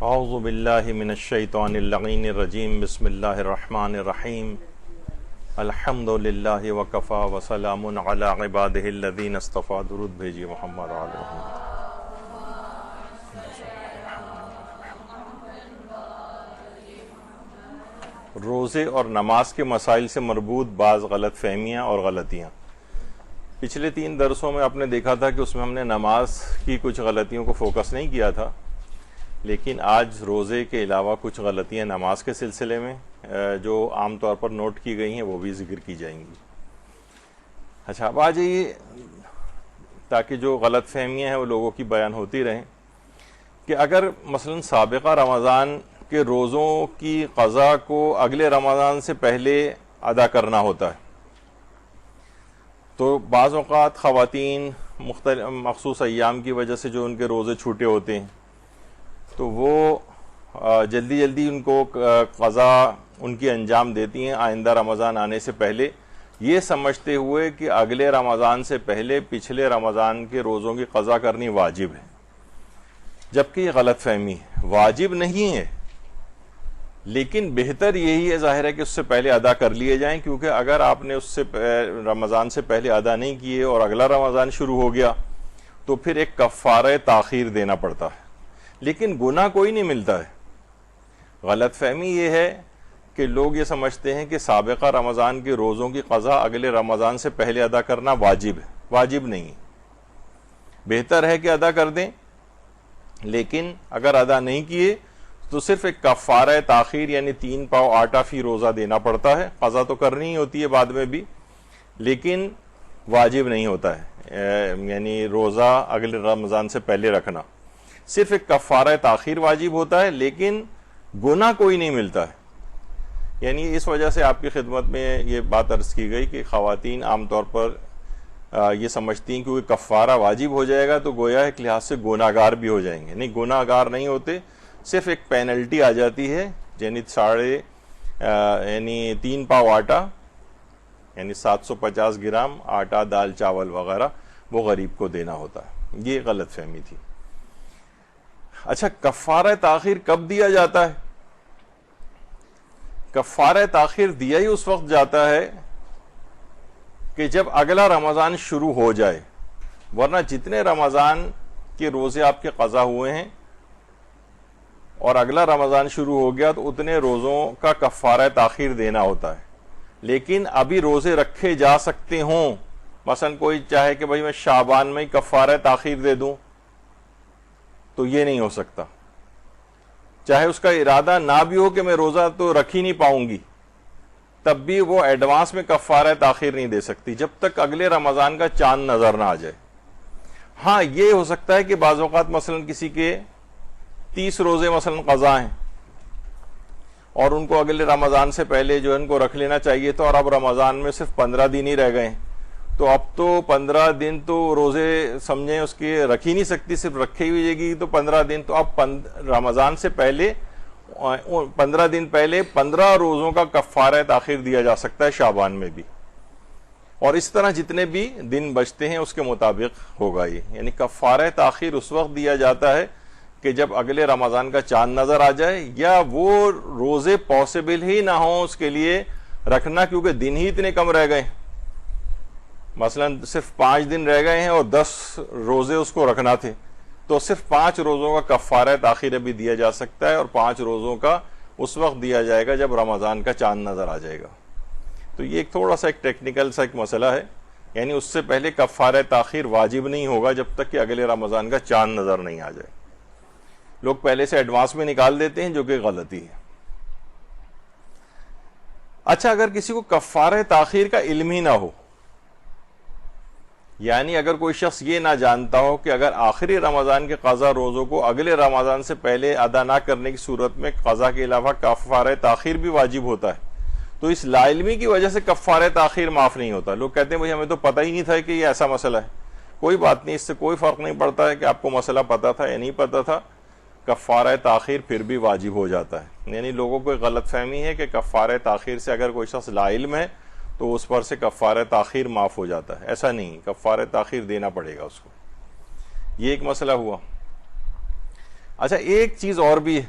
اعوذ باللہ من الشیطان اللعین الرجیم بسم اللہ الرحمن الرحیم الحمد للہ وکفا وسلام علی عبادہ الذین اصطفیٰ. درود بھیجیے محمد آل محمد. روزے اور نماز کے مسائل سے مربوط بعض غلط فہمیاں اور غلطیاں. پچھلے 3 درسوں میں آپ نے دیکھا تھا کہ اس میں ہم نے نماز کی کچھ غلطیوں کو فوکس نہیں کیا تھا، لیکن آج روزے کے علاوہ کچھ غلطیاں نماز کے سلسلے میں جو عام طور پر نوٹ کی گئی ہیں وہ بھی ذکر کی جائیں گی. اچھا، اب آ جائیے تاکہ جو غلط فہمیاں ہیں وہ لوگوں کی بیان ہوتی رہیں کہ اگر مثلا سابقہ رمضان کے روزوں کی قضا کو اگلے رمضان سے پہلے ادا کرنا ہوتا ہے تو بعض اوقات خواتین مخصوص ایام کی وجہ سے جو ان کے روزے چھوٹے ہوتے ہیں تو وہ جلدی جلدی ان کو قضا ان کی انجام دیتی ہیں آئندہ رمضان آنے سے پہلے، یہ سمجھتے ہوئے کہ اگلے رمضان سے پہلے پچھلے رمضان کے روزوں کی قضا کرنی واجب ہے، جبکہ یہ غلط فہمی ہے. واجب نہیں ہے، لیکن بہتر یہی ہے ظاہر ہے کہ اس سے پہلے ادا کر لیے جائیں، کیونکہ اگر آپ نے اس سے رمضان سے پہلے ادا نہیں کیے اور اگلا رمضان شروع ہو گیا تو پھر ایک کفارہ تاخیر دینا پڑتا ہے، لیکن گناہ کوئی نہیں ملتا ہے. غلط فہمی یہ ہے کہ لوگ یہ سمجھتے ہیں کہ سابقہ رمضان کے روزوں کی قضا اگلے رمضان سے پہلے ادا کرنا واجب ہے. واجب نہیں ہے، بہتر ہے کہ ادا کر دیں، لیکن اگر ادا نہیں کیے تو صرف ایک کفارہ تاخیر یعنی 3 پاؤ آٹا فی روزہ دینا پڑتا ہے. قضا تو کرنی ہی ہوتی ہے بعد میں بھی، لیکن واجب نہیں ہوتا ہے، یعنی روزہ اگلے رمضان سے پہلے رکھنا. صرف ایک کفارہ تاخیر واجب ہوتا ہے، لیکن گناہ کوئی نہیں ملتا ہے. یعنی اس وجہ سے آپ کی خدمت میں یہ بات عرض کی گئی کہ خواتین عام طور پر یہ سمجھتی ہیں کہ وہ کفارہ واجب ہو جائے گا تو گویا ایک لحاظ سے گناہ گار بھی ہو جائیں گے. نہیں، گناہ گار نہیں ہوتے، صرف ایک پینلٹی آ جاتی ہے، یعنی 3 پاؤ آٹا یعنی 750 گرام آٹا، دال، چاول وغیرہ وہ غریب کو دینا ہوتا ہے. یہ غلط فہمی تھی. اچھا، کفارہ تاخیر کب دیا جاتا ہے؟ کفارہ تاخیر دیا ہی اس وقت جاتا ہے کہ جب اگلا رمضان شروع ہو جائے، ورنہ جتنے رمضان کے روزے آپ کے قضا ہوئے ہیں اور اگلا رمضان شروع ہو گیا تو اتنے روزوں کا کفارہ تاخیر دینا ہوتا ہے. لیکن ابھی روزے رکھے جا سکتے ہوں، مثلا کوئی چاہے کہ بھائی میں شعبان میں ہی کفارہ تاخیر دے دوں تو یہ نہیں ہو سکتا. چاہے اس کا ارادہ نہ بھی ہو کہ میں روزہ تو رکھ ہی نہیں پاؤں گی، تب بھی وہ ایڈوانس میں کفارہ تاخیر نہیں دے سکتی جب تک اگلے رمضان کا چاند نظر نہ آ جائے. ہاں، یہ ہو سکتا ہے کہ بعض اوقات مثلا کسی کے 30 روزے مثلا قضا ہیں اور ان کو اگلے رمضان سے پہلے جو ان کو رکھ لینا چاہیے تھا، اور اب رمضان میں صرف 15 دن ہی رہ گئے ہیں تو اب تو 15 دن تو روزے سمجھیں اس کے رکھ ہی نہیں سکتی، صرف رکھے ہی ہوئے گی تو 15 دن تو اب رمضان سے پہلے 15 دن پہلے 15 روزوں کا کفارہ تاخیر دیا جا سکتا ہے شعبان میں بھی. اور اس طرح جتنے بھی دن بچتے ہیں اس کے مطابق ہوگا یہ. یعنی کفارہ تاخیر اس وقت دیا جاتا ہے کہ جب اگلے رمضان کا چاند نظر آ جائے یا وہ روزے پاسبل ہی نہ ہوں اس کے لیے رکھنا، کیونکہ دن ہی اتنے کم رہ گئے، مثلا صرف 5 دن رہ گئے ہیں اور 10 روزے اس کو رکھنا تھے، تو صرف 5 روزوں کا کفارہ تاخیر بھی دیا جا سکتا ہے، اور 5 روزوں کا اس وقت دیا جائے گا جب رمضان کا چاند نظر آ جائے گا. تو یہ ایک تھوڑا سا ایک ٹیکنیکل سا ایک مسئلہ ہے، یعنی اس سے پہلے کفارہ تاخیر واجب نہیں ہوگا جب تک کہ اگلے رمضان کا چاند نظر نہیں آ جائے. لوگ پہلے سے ایڈوانس میں نکال دیتے ہیں، جو کہ غلطی ہے. اچھا، اگر کسی کو کفارہ تاخیر کا علم ہی نہ ہو، یعنی اگر کوئی شخص یہ نہ جانتا ہو کہ اگر آخری رمضان کے قضا روزوں کو اگلے رمضان سے پہلے ادا نہ کرنے کی صورت میں قضا کے علاوہ کفارہ تاخیر بھی واجب ہوتا ہے، تو اس لا علمی کی وجہ سے کفارہ تاخیر معاف نہیں ہوتا. لوگ کہتے ہیں بھائی ہمیں تو پتہ ہی نہیں تھا کہ یہ ایسا مسئلہ ہے. کوئی بات نہیں، اس سے کوئی فرق نہیں پڑتا ہے کہ آپ کو مسئلہ پتہ تھا یا نہیں پتہ تھا، کفارہ تاخیر پھر بھی واجب ہو جاتا ہے. یعنی لوگوں کو غلط فہمی ہے کہ کفارہ تاخیر سے اگر کوئی شخص لا علم ہے تو اس پر سے کفارہ تاخیر معاف ہو جاتا ہے. ایسا نہیں، کفارہ تاخیر دینا پڑے گا اس کو. یہ ایک مسئلہ ہوا. اچھا ایک چیز اور بھی ہے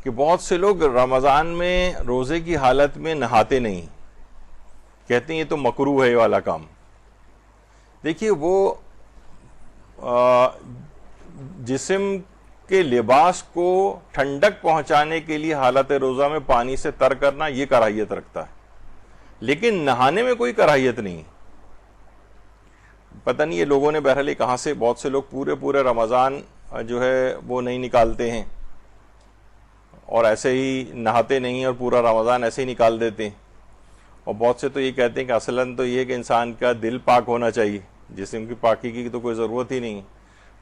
کہ بہت سے لوگ رمضان میں روزے کی حالت میں نہاتے نہیں، کہتے ہیں یہ تو مکروہ ہے یہ والا کام. دیکھیے وہ جسم کے لباس کو ٹھنڈک پہنچانے کے لیے حالت روزہ میں پانی سے تر کرنا یہ کراہیت رکھتا ہے، لیکن نہانے میں کوئی کراہیت نہیں. پتہ نہیں یہ لوگوں نے بہرحال کہاں سے، بہت سے لوگ پورے رمضان جو ہے وہ نہیں نکالتے ہیں اور ایسے ہی نہاتے نہیں اور پورا رمضان ایسے ہی نکال دیتے ہیں. اور بہت سے تو یہ کہتے ہیں کہ اصلاً تو یہ کہ انسان کا دل پاک ہونا چاہیے، جسم کی پاکی کی تو کوئی ضرورت ہی نہیں.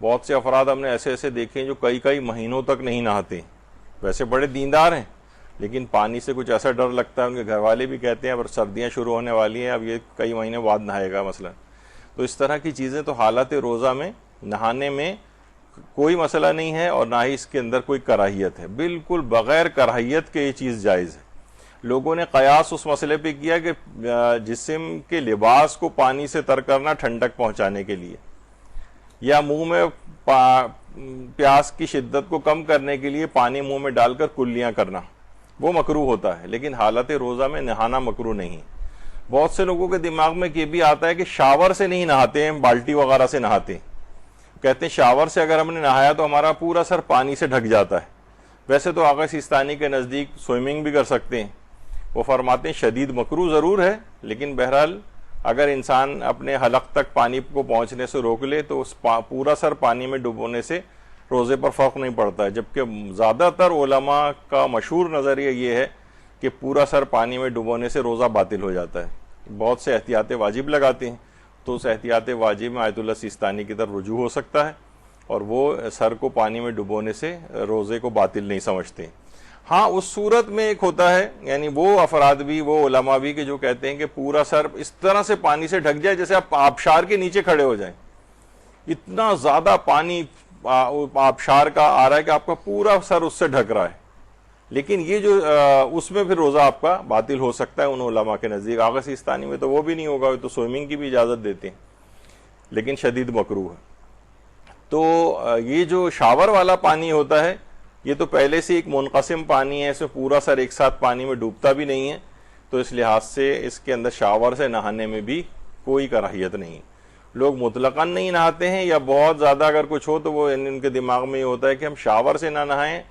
بہت سے افراد ہم نے ایسے دیکھے ہیں جو کئی مہینوں تک نہیں نہاتے، ویسے بڑے دیندار ہیں لیکن پانی سے کچھ ایسا ڈر لگتا ہے. ان کے گھر والے بھی کہتے ہیں اب سردیاں شروع ہونے والی ہیں، اب یہ کئی مہینے بعد نہائے گا مثلا. تو اس طرح کی چیزیں تو حالت روزہ میں نہانے میں کوئی مسئلہ نہیں ہے اور نہ ہی اس کے اندر کوئی کراہیت ہے. بالکل بغیر کراہیت کے یہ چیز جائز ہے. لوگوں نے قیاس اس مسئلے پہ کیا کہ جسم کے لباس کو پانی سے تر کرنا ٹھنڈک پہنچانے کے لیے، یا منہ میں پیاس کی شدت کو کم کرنے کے لیے پانی منہ میں ڈال کر کلیاں کرنا، وہ مکروہ ہوتا ہے. لیکن حالت روزہ میں نہانا مکروہ نہیں. بہت سے لوگوں کے دماغ میں یہ بھی آتا ہے کہ شاور سے نہیں نہاتے ہیں، بالٹی وغیرہ سے نہاتے ہیں. کہتے ہیں شاور سے اگر ہم نے نہایا تو ہمارا پورا سر پانی سے ڈھک جاتا ہے. ویسے تو آقا سیستانی کے نزدیک سوئمنگ بھی کر سکتے ہیں. وہ فرماتے ہیں شدید مکروہ ضرور ہے، لیکن بہرحال اگر انسان اپنے حلق تک پانی کو پہنچنے سے روک لے تو اس پورا سر پانی میں ڈبونے سے روزے پر فرق نہیں پڑتا ہے. جبکہ زیادہ تر علماء کا مشہور نظریہ یہ ہے کہ پورا سر پانی میں ڈبونے سے روزہ باطل ہو جاتا ہے. بہت سے احتیاط واجب لگاتے ہیں تو اس احتیاط واجب میں آیت اللہ سیستانی کی طرف رجوع ہو سکتا ہے اور وہ سر کو پانی میں ڈبونے سے روزے کو باطل نہیں سمجھتے. ہاں اس صورت میں ایک ہوتا ہے، یعنی وہ افراد بھی، وہ علماء بھی کہ جو کہتے ہیں کہ پورا سر اس طرح سے پانی سے ڈھک جائے جیسے آپ آبشار کے نیچے کھڑے ہو جائیں. اتنا زیادہ پانی آبشار کا آ رہا ہے کہ آپ کا پورا سر اس سے ڈھک رہا ہے. لیکن یہ جو اس میں پھر روزہ آپ کا باطل ہو سکتا ہے ان علماء کے نزدیک. آغا سیستانی میں تو وہ بھی نہیں ہوگا، تو سوئمنگ کی بھی اجازت دیتے ہیں لیکن شدید مکروہ ہے. تو یہ جو شاور والا پانی ہوتا ہے یہ تو پہلے سے ایک منقسم پانی ہے، اس میں پورا سر ایک ساتھ پانی میں ڈوبتا بھی نہیں ہے، تو اس لحاظ سے اس کے اندر شاور سے نہانے میں بھی کوئی کراہیت نہیں. لوگ مطلقاً نہیں نہاتے ہیں یا بہت زیادہ اگر کچھ ہو تو وہ ان کے دماغ میں یہ ہوتا ہے کہ ہم شاور سے نہ نہائیں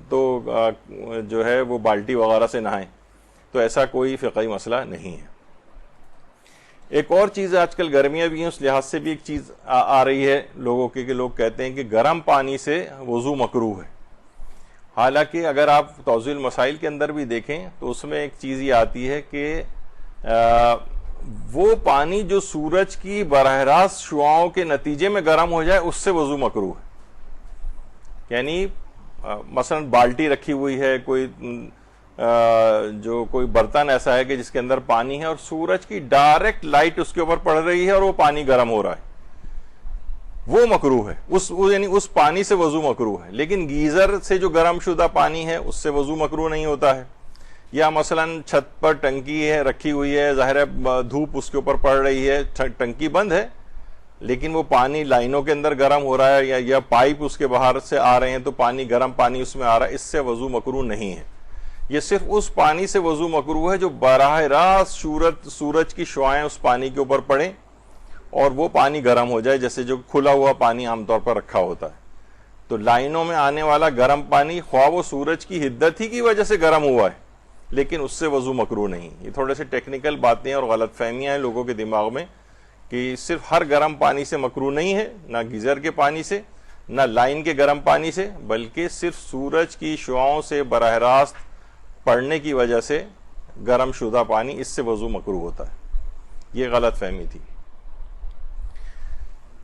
تو جو ہے وہ بالٹی وغیرہ سے نہائیں. تو ایسا کوئی فقہی مسئلہ نہیں ہے. ایک اور چیز آج کل گرمیاں بھی ہیں، اس لحاظ سے بھی ایک چیز آ رہی ہے لوگوں کے کہ لوگ کہتے ہیں کہ گرم پانی سے وضو مکروہ ہے. حالانکہ اگر آپ توضیح المسائل کے اندر بھی دیکھیں تو اس میں ایک چیز یہ آتی ہے کہ وہ پانی جو سورج کی براہ راست شعاؤں کے نتیجے میں گرم ہو جائے اس سے وضو مکروہ ہے. یعنی مثلا بالٹی رکھی ہوئی ہے، کوئی برتن ایسا ہے کہ جس کے اندر پانی ہے اور سورج کی ڈائریکٹ لائٹ اس کے اوپر پڑ رہی ہے اور وہ پانی گرم ہو رہا ہے، وہ مکروہ ہے. یعنی اس پانی سے وضو مکروہ ہے. لیکن گیزر سے جو گرم شدہ پانی ہے اس سے وضو مکروہ نہیں ہوتا ہے. یا مثلا چھت پر ٹنکی ہے رکھی ہوئی ہے، ظاہر ہے دھوپ اس کے اوپر پڑ رہی ہے، ٹنکی بند ہے لیکن وہ پانی لائنوں کے اندر گرم ہو رہا ہے یا پائپ اس کے باہر سے آ رہے ہیں تو پانی گرم پانی اس میں آ رہا ہے، اس سے وضو مکروہ نہیں ہے. یہ صرف اس پانی سے وضو مکروہ ہے جو براہ راست سورج کی شعائیں اس پانی کے اوپر پڑیں اور وہ پانی گرم ہو جائے، جیسے جو کھلا ہوا پانی عام طور پر رکھا ہوتا ہے. تو لائنوں میں آنے والا گرم پانی خواہ وہ سورج کی حدت ہی کی وجہ سے گرم ہوا ہے لیکن اس سے وضو مکروہ نہیں. یہ تھوڑے سے ٹیکنیکل باتیں اور غلط فہمیاں ہیں لوگوں کے دماغ میں کہ صرف ہر گرم پانی سے مکروہ نہیں ہے، نہ گیزر کے پانی سے، نہ لائن کے گرم پانی سے، بلکہ صرف سورج کی شعاؤں سے براہ راست پڑنے کی وجہ سے گرم شدہ پانی، اس سے وضو مکروہ ہوتا ہے. یہ غلط فہمی تھی.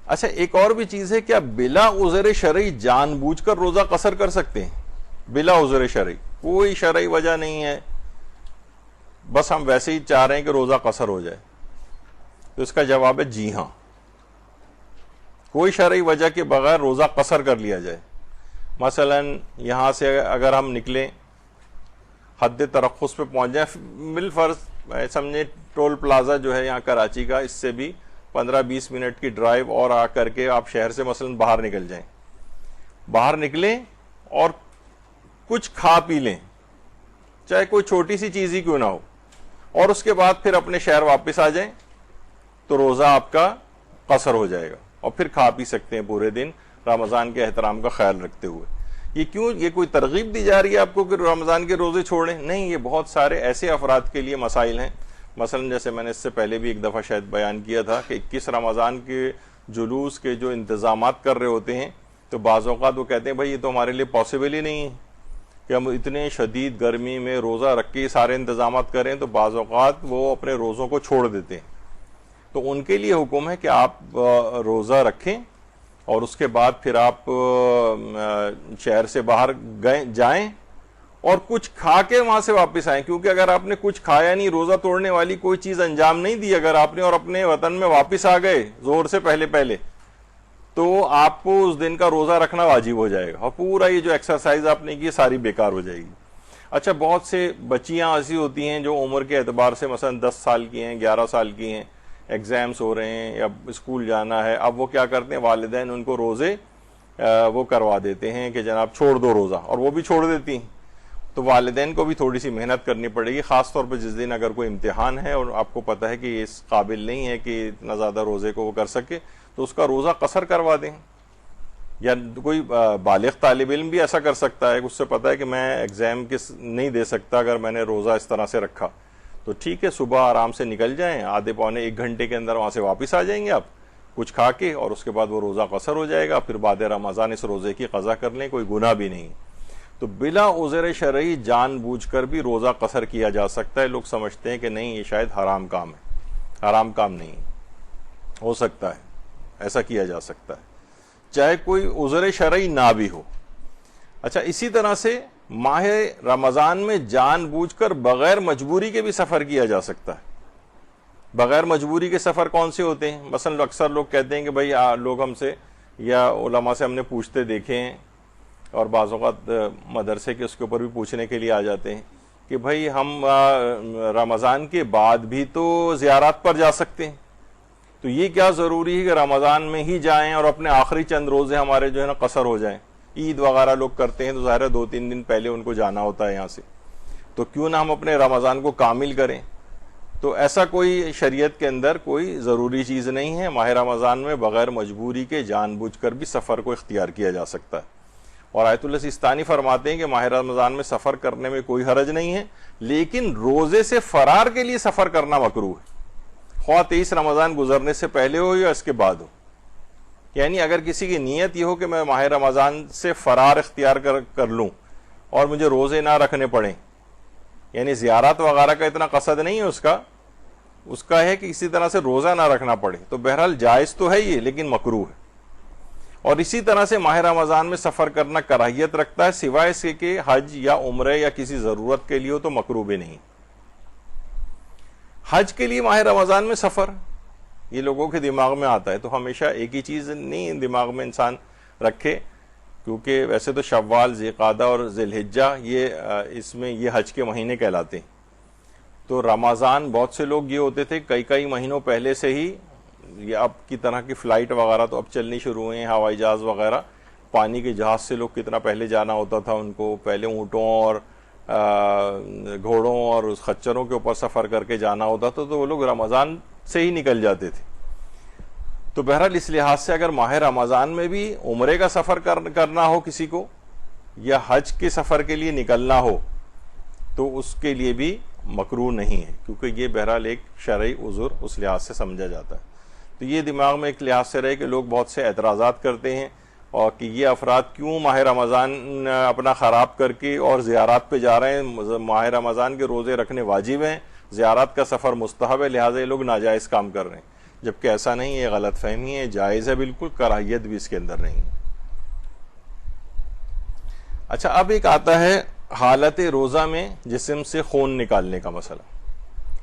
اچھا ایک اور بھی چیز ہے، کیا بلا عذر شرعی جان بوجھ کر روزہ قصر کر سکتے ہیں؟ بلا عذر شرعی، کوئی شرعی وجہ نہیں ہے، بس ہم ویسے ہی چاہ رہے ہیں کہ روزہ قصر ہو جائے. تو اس کا جواب ہے جی ہاں، کوئی شرعی وجہ کے بغیر روزہ قصر کر لیا جائے. مثلا یہاں سے اگر ہم نکلیں، حد ترخص پہ پہنچ جائیں، بالفرض سمجھیں ٹول پلازا جو ہے یہاں کراچی کا، اس سے بھی 15-20 منٹ کی ڈرائیو اور آ کر کے آپ شہر سے مثلا باہر نکل جائیں باہر نکلیں اور کچھ کھا پی لیں، چاہے کوئی چھوٹی سی چیز ہی کیوں نہ ہو، اور اس کے بعد پھر اپنے شہر واپس آ جائیں تو روزہ آپ کا قصر ہو جائے گا، اور پھر کھا پی سکتے ہیں پورے دن رمضان کے احترام کا خیال رکھتے ہوئے۔ یہ کیوں؟ یہ کوئی ترغیب دی جا رہی ہے آپ کو کہ رمضان کے روزے چھوڑیں؟ نہیں، یہ بہت سارے ایسے افراد کے لیے مسائل ہیں، مثلا جیسے میں نے اس سے پہلے بھی ایک دفعہ شاید بیان کیا تھا کہ 21 رمضان کے جلوس کے جو انتظامات کر رہے ہوتے ہیں تو بعض اوقات وہ کہتے ہیں بھائی یہ تو ہمارے لیے پاسبل ہی نہیں ہے کہ ہم اتنے شدید گرمی میں روزہ رکھ کے سارے انتظامات کریں، تو بعض اوقات وہ اپنے روزوں کو چھوڑ دیتے ہیں۔ تو ان کے لیے حکم ہے کہ آپ روزہ رکھیں اور اس کے بعد پھر آپ شہر سے باہر جائیں اور کچھ کھا کے وہاں سے واپس آئیں، کیونکہ اگر آپ نے کچھ کھایا نہیں، روزہ توڑنے والی کوئی چیز انجام نہیں دی اگر آپ نے، اور اپنے وطن میں واپس آ گئے ظہر سے پہلے تو آپ کو اس دن کا روزہ رکھنا واجب ہو جائے گا، اور پورا یہ جو ایکسرسائز آپ نے کی ساری بیکار ہو جائے گی۔ اچھا، بہت سے بچیاں ایسی ہوتی ہیں جو عمر کے اعتبار سے مثلا 10 سال کی ہیں، 11 سال کی ہیں، ایگزامز ہو رہے ہیں یا اسکول جانا ہے، اب وہ کیا کرتے ہیں، والدین ان کو روزے وہ کروا دیتے ہیں کہ جناب چھوڑ دو روزہ، اور وہ بھی چھوڑ دیتی ہیں۔ تو والدین کو بھی تھوڑی سی محنت کرنی پڑے گی، خاص طور پہ جس دن اگر کوئی امتحان ہے اور آپ کو پتہ ہے کہ یہ اس قابل نہیں ہے کہ اتنا زیادہ روزے کو وہ کر سکے، تو اس کا روزہ قصر کروا دیں۔ یا کوئی بالغ طالب علم بھی ایسا کر سکتا ہے، اس سے پتہ ہے کہ میں ایگزام نہیں دے سکتا اگر میں نے روزہ اس طرح سے رکھا، تو ٹھیک ہے، صبح آرام سے نکل جائیں، آدھے پونے 1 گھنٹے کے اندر وہاں سے واپس آ جائیں گے آپ کچھ کھا کے، اور اس کے بعد وہ روزہ قصر ہو جائے گا، پھر بعد رمضان اس روزے کی قضا کر لیں، کوئی گناہ بھی نہیں۔ تو بلا عذر شرعی جان بوجھ کر بھی روزہ قصر کیا جا سکتا ہے۔ لوگ سمجھتے ہیں کہ نہیں، یہ شاید حرام کام ہے، حرام کام نہیں ہو سکتا ہے، ایسا کیا جا سکتا ہے چاہے کوئی عذر شرعی نہ بھی ہو۔ اچھا، اسی طرح سے ماہ رمضان میں جان بوجھ کر بغیر مجبوری کے بھی سفر کیا جا سکتا ہے۔ بغیر مجبوری کے سفر کون سے ہوتے ہیں؟ مثلا اکثر لوگ کہتے ہیں کہ بھائی لوگ ہم سے یا علماء سے ہم نے پوچھتے دیکھے ہیں، اور بعض اوقات مدرسے کے اس کے اوپر بھی پوچھنے کے لیے آ جاتے ہیں کہ بھائی ہم رمضان کے بعد بھی تو زیارات پر جا سکتے ہیں، تو یہ کیا ضروری ہے کہ رمضان میں ہی جائیں اور اپنے آخری چند روزے ہمارے جو ہے نا قصر ہو جائیں؟ عید وغیرہ لوگ کرتے ہیں تو ظاہر ہے 2-3 دن پہلے ان کو جانا ہوتا ہے یہاں سے، تو کیوں نہ ہم اپنے رمضان کو کامل کریں؟ تو ایسا کوئی شریعت کے اندر کوئی ضروری چیز نہیں ہے۔ ماہ رمضان میں بغیر مجبوری کے جان بوجھ کر بھی سفر کو اختیار کیا جا سکتا ہے۔ اور آیت اللہ سیستانی فرماتے ہیں کہ ماہ رمضان میں سفر کرنے میں کوئی حرج نہیں ہے، لیکن روزے سے فرار کے لیے سفر کرنا مکروہ ہے، خواہ 23 رمضان گزرنے سے پہلے ہو یا اس کے بعد ہو۔ یعنی اگر کسی کی نیت یہ ہو کہ میں ماہ رمضان سے فرار اختیار کر لوں اور مجھے روزے نہ رکھنے پڑیں، یعنی زیارات وغیرہ کا اتنا قصد نہیں ہے اس کا ہے کہ کسی طرح سے روزہ نہ رکھنا پڑے، تو بہرحال جائز تو ہے یہ، لیکن مکروہ ہے۔ اور اسی طرح سے ماہ رمضان میں سفر کرنا کراہیت رکھتا ہے، سوائے اس کہ حج یا عمرے یا کسی ضرورت کے لیے ہو تو مکروہ بھی نہیں۔ حج کے لیے ماہ رمضان میں سفر، یہ لوگوں کے دماغ میں آتا ہے، تو ہمیشہ ایک ہی چیز نہیں دماغ میں انسان رکھے، کیونکہ ویسے تو شوال، ذی قعدہ اور ذی الحجہ اس میں یہ حج کے مہینے کہلاتے ہیں۔ تو رمضان بہت سے لوگ یہ ہوتے تھے کئی مہینوں پہلے سے ہی، یہ اب کی طرح کی فلائٹ وغیرہ تو اب چلنی شروع ہوئے ہیں، ہوائی جہاز وغیرہ، پانی کے جہاز سے لوگ کتنا پہلے جانا ہوتا تھا ان کو، پہلے اونٹوں اور گھوڑوں اور خچروں کے اوپر سفر کر کے جانا ہوتا تھا، تو وہ لوگ رمضان سے ہی نکل جاتے تھے۔ تو بہرحال اس لحاظ سے اگر ماہ رمضان میں بھی عمرے کا سفر کرنا ہو کسی کو یا حج کے سفر کے لیے نکلنا ہو تو اس کے لیے بھی مکروہ نہیں ہے، کیونکہ یہ بہرحال ایک شرعی عذر اس لحاظ سے سمجھا جاتا ہے۔ تو یہ دماغ میں ایک لحاظ سے رہے کہ لوگ بہت سے اعتراضات کرتے ہیں اور کہ یہ افراد کیوں ماہ رمضان اپنا خراب کر کے اور زیارات پہ جا رہے ہیں، ماہ رمضان کے روزے رکھنے واجب ہیں، زیارات کا سفر مستحب ہے، لہٰذا یہ لوگ ناجائز کام کر رہے ہیں، جبکہ ایسا نہیں ہے، یہ غلط فہمی ہے، جائز ہے بالکل، کراہیت بھی اس کے اندر نہیں ہے۔ اچھا، اب ایک آتا ہے حالت روزہ میں جسم سے خون نکالنے کا مسئلہ،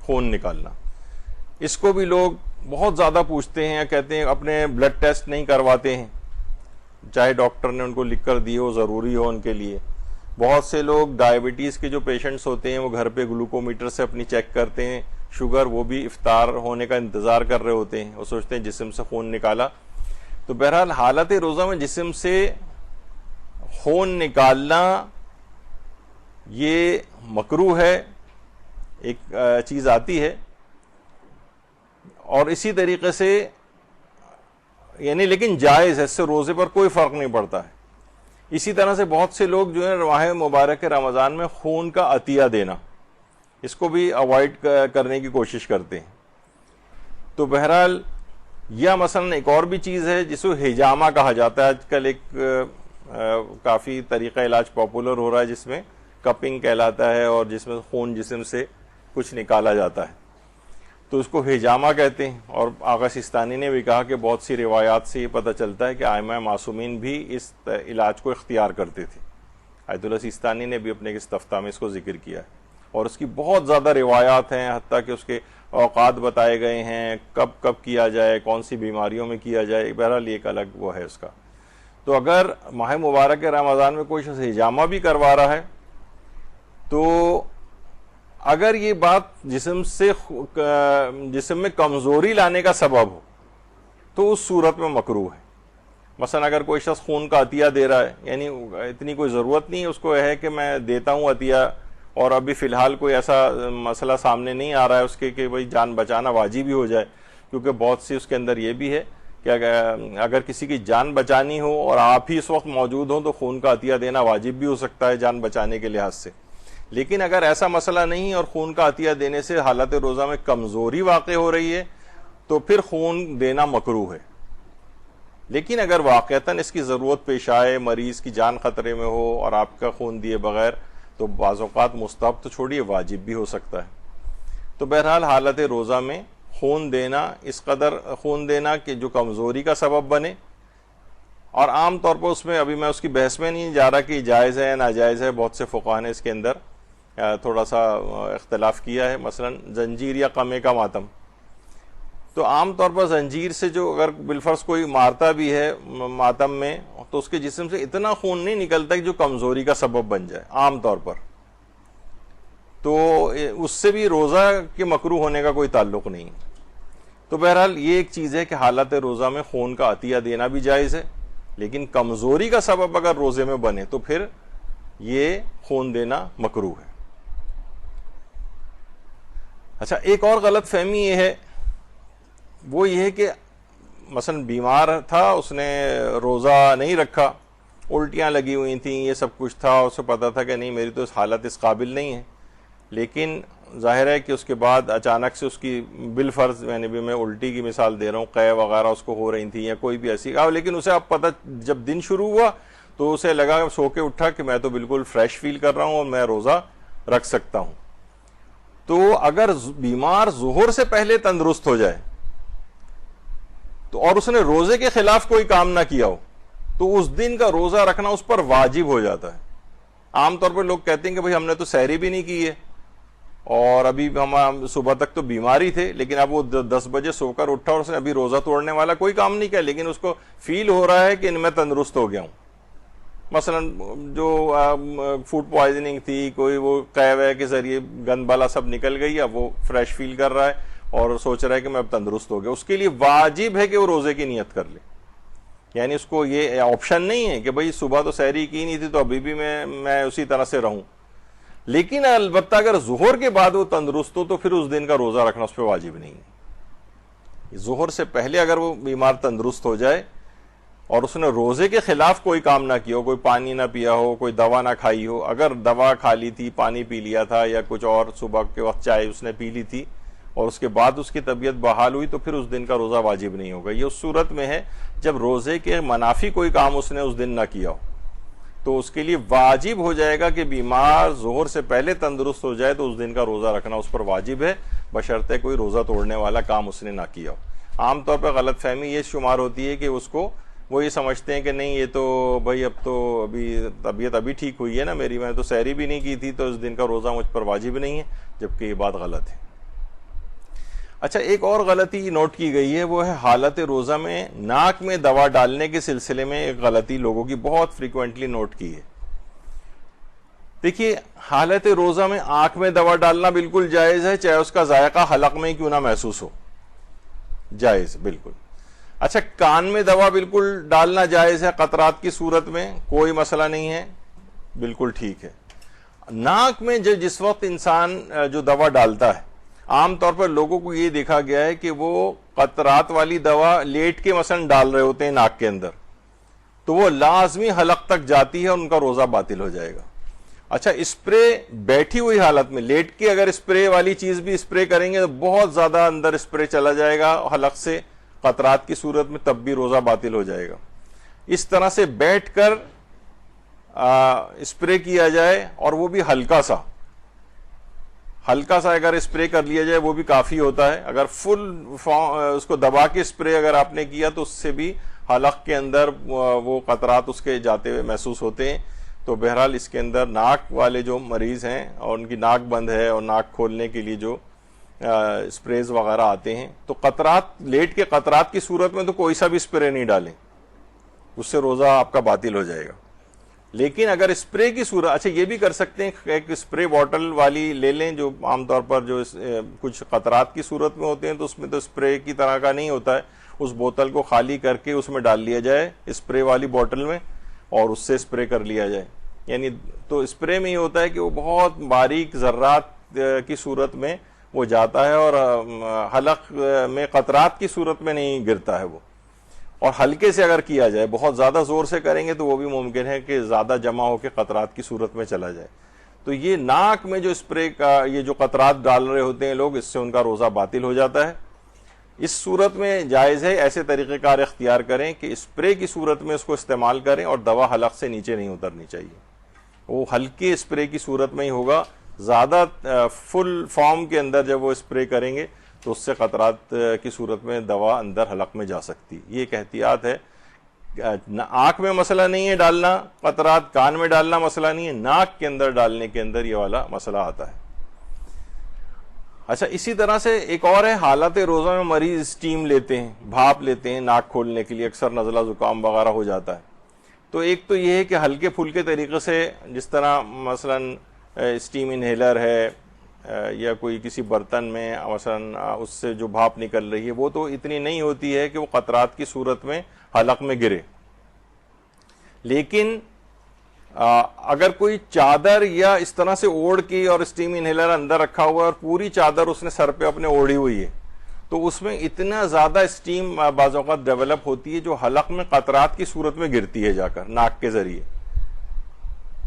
خون نکالنا۔ اس کو بھی لوگ بہت زیادہ پوچھتے ہیں، کہتے ہیں اپنے بلڈ ٹیسٹ نہیں کرواتے ہیں، چاہے ڈاکٹر نے ان کو لکھ کر دی ہو، ضروری ہو ان کے لیے۔ بہت سے لوگ ڈائبٹیز کے جو پیشنٹس ہوتے ہیں وہ گھر پہ گلوکومیٹر سے اپنی چیک کرتے ہیں شوگر، وہ بھی افطار ہونے کا انتظار کر رہے ہوتے ہیں، وہ سوچتے ہیں جسم سے خون نکالا۔ تو بہرحال حالت روزہ میں جسم سے خون نکالنا یہ مکروہ ہے، ایک چیز آتی ہے، اور اسی طریقے سے یعنی لیکن جائز ہے، اس سے روزے پر کوئی فرق نہیں پڑتا ہے۔ اسی طرح سے بہت سے لوگ جو ہے ماہ مبارک رمضان میں خون کا عطیہ دینا، اس کو بھی اوائڈ کرنے کی کوشش کرتے ہیں۔ تو بہرحال یہ مثلا ایک اور بھی چیز ہے جس کو ہجامہ کہا جاتا ہے۔ آج کل ایک کافی طریقہ علاج پاپولر ہو رہا ہے جس میں کپنگ کہلاتا ہے، اور جس میں خون جسم سے کچھ نکالا جاتا ہے، تو اس کو ہجامہ کہتے ہیں۔ اور آغا سیستانی نے بھی کہا کہ بہت سی روایات سے یہ پتہ چلتا ہے کہ ائمہ معصومین بھی اس علاج کو اختیار کرتے تھے۔ آیت اللہ سیستانی نے بھی اپنے استفتاء میں اس کو ذکر کیا ہے، اور اس کی بہت زیادہ روایات ہیں، حتیٰ کہ اس کے اوقات بتائے گئے ہیں، کب کب کیا جائے، کون سی بیماریوں میں کیا جائے۔ بہرحال ایک الگ وہ ہے اس کا۔ تو اگر ماہ مبارک رمضان میں کوئی شخص ہجامہ بھی کروا رہا ہے، تو اگر یہ بات جسم میں کمزوری لانے کا سبب ہو تو اس صورت میں مکروہ ہے۔ مثلا اگر کوئی شخص خون کا عطیہ دے رہا ہے، یعنی اتنی کوئی ضرورت نہیں ہے اس کو ہے کہ میں دیتا ہوں عطیہ، اور ابھی فی الحال کوئی ایسا مسئلہ سامنے نہیں آ رہا ہے اس کے کہ بھئی جان بچانا واجب ہی ہو جائے، کیونکہ بہت سی اس کے اندر یہ بھی ہے کہ اگر کسی کی جان بچانی ہو اور آپ ہی اس وقت موجود ہوں تو خون کا عطیہ دینا واجب بھی ہو سکتا ہے جان بچانے کے لحاظ سے۔ لیکن اگر ایسا مسئلہ نہیں اور خون کا عطیہ دینے سے حالت روزہ میں کمزوری واقع ہو رہی ہے تو پھر خون دینا مکروہ ہے۔ لیکن اگر واقعتاً اس کی ضرورت پیش آئے، مریض کی جان خطرے میں ہو اور آپ کا خون دیے بغیر، تو بعض اوقات مستحب تو چھوڑیے واجب بھی ہو سکتا ہے۔ تو بہرحال حالت روزہ میں خون دینا، اس قدر خون دینا کہ جو کمزوری کا سبب بنے، اور عام طور پر اس میں ابھی میں اس کی بحث میں نہیں جا رہا کہ جائز ہے ناجائز ہے، بہت سے فقہاء نے اس کے اندر تھوڑا سا اختلاف کیا ہے۔ مثلا زنجیر یا قمع کا ماتم، تو عام طور پر زنجیر سے جو اگر بالفرض کوئی مارتا بھی ہے ماتم میں، تو اس کے جسم سے اتنا خون نہیں نکلتا کہ جو کمزوری کا سبب بن جائے عام طور پر، تو اس سے بھی روزہ کے مکروہ ہونے کا کوئی تعلق نہیں۔ تو بہرحال یہ ایک چیز ہے کہ حالت روزہ میں خون کا عطیہ دینا بھی جائز ہے، لیکن کمزوری کا سبب اگر روزے میں بنے تو پھر یہ خون دینا مکروہ ہے۔ اچھا، ایک اور غلط فہمی یہ ہے، وہ یہ ہے کہ مثلا بیمار تھا، اس نے روزہ نہیں رکھا، الٹیاں لگی ہوئی تھیں، یہ سب کچھ تھا، اسے پتا تھا کہ نہیں میری تو حالت اس قابل نہیں ہے، لیکن ظاہر ہے کہ اس کے بعد اچانک سے اس کی بالفرض، یعنی بھی میں الٹی کی مثال دے رہا ہوں، قے وغیرہ اس کو ہو رہی تھیں یا کوئی بھی ایسی، لیکن اسے اب پتہ جب دن شروع ہوا تو اسے لگا، سو کے اٹھا کہ میں تو بالکل فریش فیل کر رہا ہوں اور میں روزہ رکھ سکتا ہوں۔ تو اگر بیمار ظہر سے پہلے تندرست ہو جائے تو اور اس نے روزے کے خلاف کوئی کام نہ کیا ہو تو اس دن کا روزہ رکھنا اس پر واجب ہو جاتا ہے۔ عام طور پر لوگ کہتے ہیں کہ بھئی ہم نے تو سحری بھی نہیں کی ہے اور ابھی ہم صبح تک تو بیماری تھے، لیکن اب وہ 10 بجے سو کر اٹھا اور اس نے ابھی روزہ توڑنے والا کوئی کام نہیں کیا، لیکن اس کو فیل ہو رہا ہے کہ میں تندرست ہو گیا ہوں۔ مثلا جو فوڈ پوائزننگ تھی، کوئی وہ قے کے ذریعے گند بالا سب نکل گئی، اب وہ فریش فیل کر رہا ہے اور سوچ رہا ہے کہ میں اب تندرست ہو گیا، اس کے لیے واجب ہے کہ وہ روزے کی نیت کر لے۔ یعنی اس کو یہ آپشن نہیں ہے کہ بھئی صبح تو سحری کی نہیں تھی تو ابھی بھی میں اسی طرح سے رہوں، لیکن البتہ اگر ظہر کے بعد وہ تندرست ہو تو پھر اس دن کا روزہ رکھنا اس پہ واجب نہیں ہے۔ ظہر سے پہلے اگر وہ بیمار تندرست ہو جائے اور اس نے روزے کے خلاف کوئی کام نہ کیا ہو، کوئی پانی نہ پیا ہو، کوئی دوا نہ کھائی ہو، اگر دوا کھا لی تھی، پانی پی لیا تھا یا کچھ اور صبح کے وقت چائے اس نے پی لی تھی اور اس کے بعد اس کی طبیعت بحال ہوئی، تو پھر اس دن کا روزہ واجب نہیں ہوگا۔ یہ اس صورت میں ہے جب روزے کے منافی کوئی کام اس نے اس دن نہ کیا ہو، تو اس کے لیے واجب ہو جائے گا کہ بیمار ظہر سے پہلے تندرست ہو جائے تو اس دن کا روزہ رکھنا اس پر واجب ہے، بشرطے کوئی روزہ توڑنے والا کام اس نے نہ کیا ہو۔ عام طور پر غلط فہمی یہ شمار ہوتی ہے کہ اس کو وہ یہ سمجھتے ہیں کہ نہیں یہ تو بھائی اب تو ابھی طبیعت ابھی ٹھیک ہوئی ہے نا میری، میں تو سحری بھی نہیں کی تھی تو اس دن کا روزہ مجھ پر واجب نہیں ہے، جبکہ یہ بات غلط ہے۔ اچھا، ایک اور غلطی نوٹ کی گئی ہے، وہ ہے حالت روزہ میں ناک میں دوا ڈالنے کے سلسلے میں ایک غلطی لوگوں کی بہت فریکوینٹلی نوٹ کی ہے۔ دیکھیے، حالت روزہ میں آنکھ میں دوا ڈالنا بالکل جائز ہے، چاہے اس کا ذائقہ حلق میں کیوں نہ محسوس ہو، جائز بالکل۔ اچھا کان میں دوا بالکل ڈالنا جائز ہے قطرات کی صورت میں، کوئی مسئلہ نہیں ہے، بالکل ٹھیک ہے۔ ناک میں جس وقت انسان جو دوا ڈالتا ہے، عام طور پر لوگوں کو یہ دیکھا گیا ہے کہ وہ قطرات والی دوا لیٹ کے مثلا ڈال رہے ہوتے ہیں ناک کے اندر، تو وہ لازمی حلق تک جاتی ہے اور ان کا روزہ باطل ہو جائے گا۔ اچھا اسپرے بیٹھی ہوئی حالت میں لیٹ کے اگر اسپرے والی چیز بھی اسپرے کریں گے تو بہت زیادہ اندر اسپرے چلا جائے گا حلق سے قطرات کی صورت میں، تب بھی روزہ باطل ہو جائے گا۔ اس طرح سے بیٹھ کر اسپرے کیا جائے اور وہ بھی ہلکا سا اگر اسپرے کر لیا جائے وہ بھی کافی ہوتا ہے۔ اگر فل اس کو دبا کے اسپرے اگر آپ نے کیا تو اس سے بھی حلق کے اندر وہ قطرات اس کے جاتے ہوئے محسوس ہوتے ہیں۔ تو بہرحال اس کے اندر ناک والے جو مریض ہیں اور ان کی ناک بند ہے اور ناک کھولنے کے لیے جو اسپریز وغیرہ آتے ہیں، تو قطرات لیٹ کے قطرات کی صورت میں تو کوئی سا بھی اسپرے نہیں ڈالیں، اس سے روزہ آپ کا باطل ہو جائے گا۔ لیکن اگر اسپرے کی صورت، اچھا یہ بھی کر سکتے ہیں، ایک اسپرے بوٹل والی لے لیں جو عام طور پر جو کچھ قطرات کی صورت میں ہوتے ہیں، تو اس میں تو اسپرے کی طرح کا نہیں ہوتا ہے، اس بوتل کو خالی کر کے اس میں ڈال لیا جائے اسپرے والی بوٹل میں اور اس سے اسپرے کر لیا جائے۔ یعنی تو اسپرے میں یہ ہوتا ہے کہ وہ بہت باریک ذرات کی صورت میں وہ جاتا ہے اور حلق میں قطرات کی صورت میں نہیں گرتا ہے وہ، اور ہلکے سے اگر کیا جائے، بہت زیادہ زور سے کریں گے تو وہ بھی ممکن ہے کہ زیادہ جمع ہو کے قطرات کی صورت میں چلا جائے۔ تو یہ ناک میں جو اسپرے کا یہ جو قطرات ڈال رہے ہوتے ہیں لوگ، اس سے ان کا روزہ باطل ہو جاتا ہے۔ اس صورت میں جائز ہے ایسے طریقہ کار اختیار کریں کہ اسپرے کی صورت میں اس کو استعمال کریں اور دوا حلق سے نیچے نہیں اترنی چاہیے، وہ ہلکے اسپرے کی صورت میں ہی ہوگا۔ زیادہ فل فارم کے اندر جب وہ اسپرے کریں گے تو اس سے قطرات کی صورت میں دوا اندر حلق میں جا سکتی۔ یہ ایک احتیاط ہے۔ آنکھ میں مسئلہ نہیں ہے ڈالنا قطرات، کان میں ڈالنا مسئلہ نہیں ہے، ناک کے اندر ڈالنے کے اندر یہ والا مسئلہ آتا ہے۔ اچھا اسی طرح سے ایک اور ہے، حالت روزہ میں مریض اسٹیم لیتے ہیں، بھاپ لیتے ہیں ناک کھولنے کے لیے، اکثر نزلہ زکام وغیرہ ہو جاتا ہے۔ تو ایک تو یہ ہے کہ ہلکے پھلکے طریقے سے، جس طرح مثلا اسٹیم انہیلر ہے یا کوئی کسی برتن میں مثلا اس سے جو بھاپ نکل رہی ہے وہ تو اتنی نہیں ہوتی ہے کہ وہ قطرات کی صورت میں حلق میں گرے، لیکن اگر کوئی چادر یا اس طرح سے اوڑھ کی اور اسٹیم انہیلر اندر رکھا ہوا ہے اور پوری چادر اس نے سر پہ اپنے اوڑھی ہوئی ہے، تو اس میں اتنا زیادہ اسٹیم بعض اوقات ڈیولپ ہوتی ہے جو حلق میں قطرات کی صورت میں گرتی ہے جا کر ناک کے ذریعے۔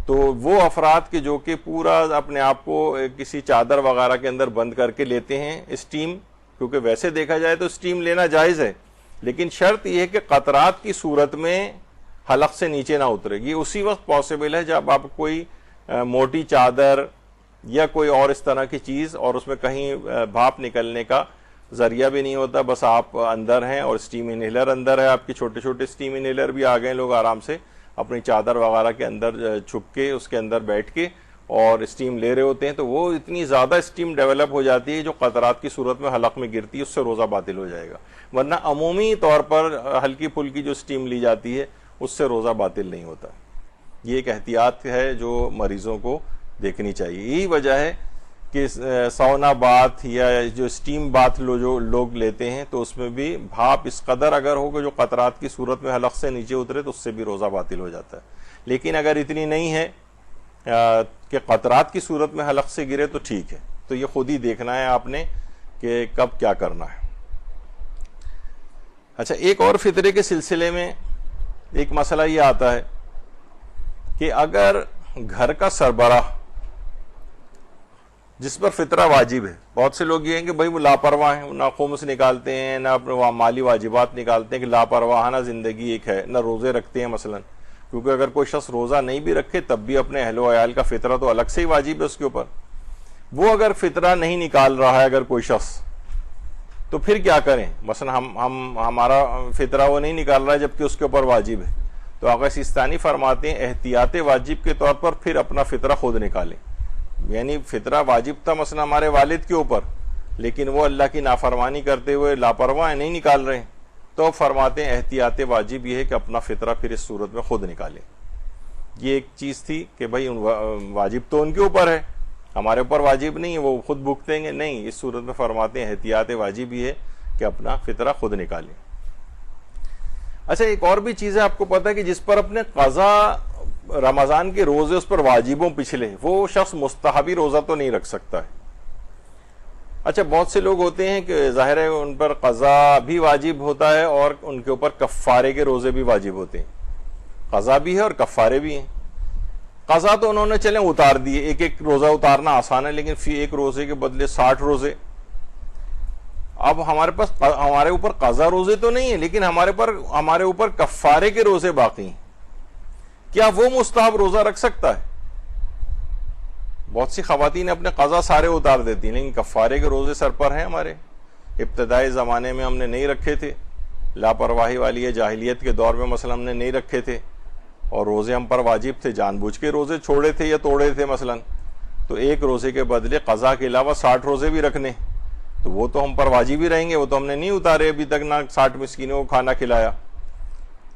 تو وہ افراد کے جو کہ پورا اپنے آپ کو کسی چادر وغیرہ کے اندر بند کر کے لیتے ہیں اسٹیم، کیونکہ ویسے دیکھا جائے تو اسٹیم لینا جائز ہے، لیکن شرط یہ ہے کہ قطرات کی صورت میں حلق سے نیچے نہ اترے گی۔ اسی وقت پاسبل ہے جب آپ کوئی موٹی چادر یا کوئی اور اس طرح کی چیز اور اس میں کہیں بھاپ نکلنے کا ذریعہ بھی نہیں ہوتا، بس آپ اندر ہیں اور اسٹیم انہیلر اندر ہے، آپ کی چھوٹے چھوٹے اسٹیم انہیلر بھی آ گئے، لوگ آرام سے اپنی چادر وغیرہ کے اندر چھپ کے اس کے اندر بیٹھ کے اور اسٹیم لے رہے ہوتے ہیں، تو وہ اتنی زیادہ اسٹیم ڈیولپ ہو جاتی ہے جو قطرات کی صورت میں حلق میں گرتی ہے، اس سے روزہ باطل ہو جائے گا۔ ورنہ عمومی طور پر ہلکی پھلکی جو اسٹیم لی جاتی ہے اس سے روزہ باطل نہیں ہوتا۔ یہ ایک احتیاط ہے جو مریضوں کو دیکھنی چاہیے۔ یہی وجہ ہے کہ سونا بات یا جو اسٹیم بات جو لوگ لیتے ہیں تو اس میں بھی بھاپ اس قدر اگر ہوگا جو قطرات کی صورت میں حلق سے نیچے اترے تو اس سے بھی روزہ باطل ہو جاتا ہے۔ لیکن اگر اتنی نہیں ہے کہ قطرات کی صورت میں حلق سے گرے تو ٹھیک ہے، تو یہ خود ہی دیکھنا ہے آپ نے کہ کب کیا کرنا ہے۔ اچھا ایک اور فطرے کے سلسلے میں ایک مسئلہ یہ آتا ہے کہ اگر گھر کا سربراہ جس پر فطرہ واجب ہے، بہت سے لوگ یہ ہیں کہ بھائی وہ لاپرواہ ہیں، نہ خمس نکالتے ہیں، نہ اپنے مالی واجبات نکالتے ہیں، کہ لاپرواہانہ زندگی ایک ہے، نہ روزے رکھتے ہیں مثلا، کیونکہ اگر کوئی شخص روزہ نہیں بھی رکھے تب بھی اپنے اہل و عیال کا فطرہ تو الگ سے ہی واجب ہے اس کے اوپر۔ وہ اگر فطرہ نہیں نکال رہا ہے اگر کوئی شخص، تو پھر کیا کریں؟ مثلا ہمارا فطرہ وہ نہیں نکال رہا ہے جبکہ اس کے اوپر واجب ہے، تو آقا سیستانی فرماتے ہیں احتیاط واجب کے طور پر پھر اپنا فطرہ خود نکالیں۔ یعنی فطرہ واجب تھا مثلا ہمارے والد کے اوپر، لیکن وہ اللہ کی نافرمانی کرتے ہوئے لاپرواہ نہیں نکال رہے ہیں، تو فرماتے ہیں احتیاط واجب یہ ہے کہ اپنا فطرہ پھر اس صورت میں خود نکالیں۔ یہ ایک چیز تھی کہ بھائی واجب تو ان کے اوپر ہے، ہمارے اوپر واجب نہیں ہے، وہ خود بھگتیں گے، نہیں، اس صورت میں فرماتے ہیں احتیاط واجب یہ ہے کہ اپنا فطرہ خود نکالیں۔ اچھا ایک اور بھی چیز ہے آپ کو پتا ہے کہ جس پر اپنے قضا رمضان کے روزے اس پر واجبوں پچھلے، وہ شخص مستحبی روزہ تو نہیں رکھ سکتا ہے۔ اچھا بہت سے لوگ ہوتے ہیں کہ ظاہر ہے ان پر قضا بھی واجب ہوتا ہے اور ان کے اوپر کفارے کے روزے بھی واجب ہوتے ہیں، قضا بھی ہے اور کفارے بھی ہیں۔ قضا تو انہوں نے چلیں اتار دیے، ایک ایک روزہ اتارنا آسان ہے، لیکن پھر ایک روزے کے بدلے 60 روزے۔ اب ہمارے اوپر قضا روزے تو نہیں ہیں، لیکن ہمارے اوپر کفارے کے روزے باقی ہیں۔ کیا وہ مستحب روزہ رکھ سکتا ہے؟ بہت سی خواتین اپنے قضا سارے اتار دیتی ہیں، لیکن کفارے کے روزے سر پر ہیں ہمارے۔ ابتدائی زمانے میں ہم نے نہیں رکھے تھے، لاپرواہی والی جاہلیت کے دور میں مثلا ہم نے نہیں رکھے تھے، اور روزے ہم پر واجب تھے، جان بوجھ کے روزے چھوڑے تھے یا توڑے تھے مثلا، تو ایک روزے کے بدلے قضا کے علاوہ 60 روزے بھی رکھنے، تو وہ تو ہم پر واجب ہی رہیں گے، وہ تو ہم نے نہیں اتارے ابھی تک، نہ 60 مسکینوں کو کھانا کھلایا۔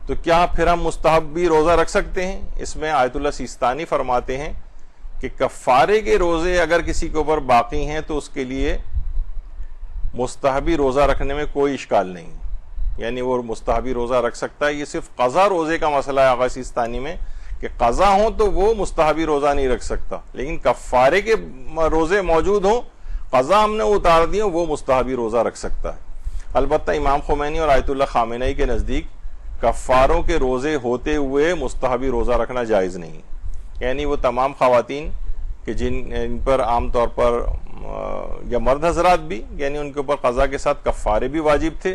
تو کیا پھر ہم مستحب بھی روزہ رکھ سکتے ہیں؟ اس میں آیت اللہ سیستانی فرماتے ہیں کہ کفارے کے روزے اگر کسی کے اوپر باقی ہیں تو اس کے لیے مستحبی روزہ رکھنے میں کوئی اشکال نہیں، یعنی وہ مستحبی روزہ رکھ سکتا ہے۔ یہ صرف قضا روزے کا مسئلہ ہے آغا سیستانی میں کہ قضا ہوں تو وہ مستحبی روزہ نہیں رکھ سکتا، لیکن کفارے کے روزے موجود ہوں، قضا ہم نے اتار دی وہ مستحبی روزہ رکھ سکتا ہے۔ البتہ امام خمینی اور آیت اللہ خامنئی کے نزدیک کفاروں کے روزے ہوتے ہوئے مستحبی روزہ رکھنا جائز نہیں، یعنی وہ تمام خواتین کہ ان پر عام طور پر یا مرد حضرات بھی، یعنی ان کے اوپر قضا کے ساتھ کفارے بھی واجب تھے،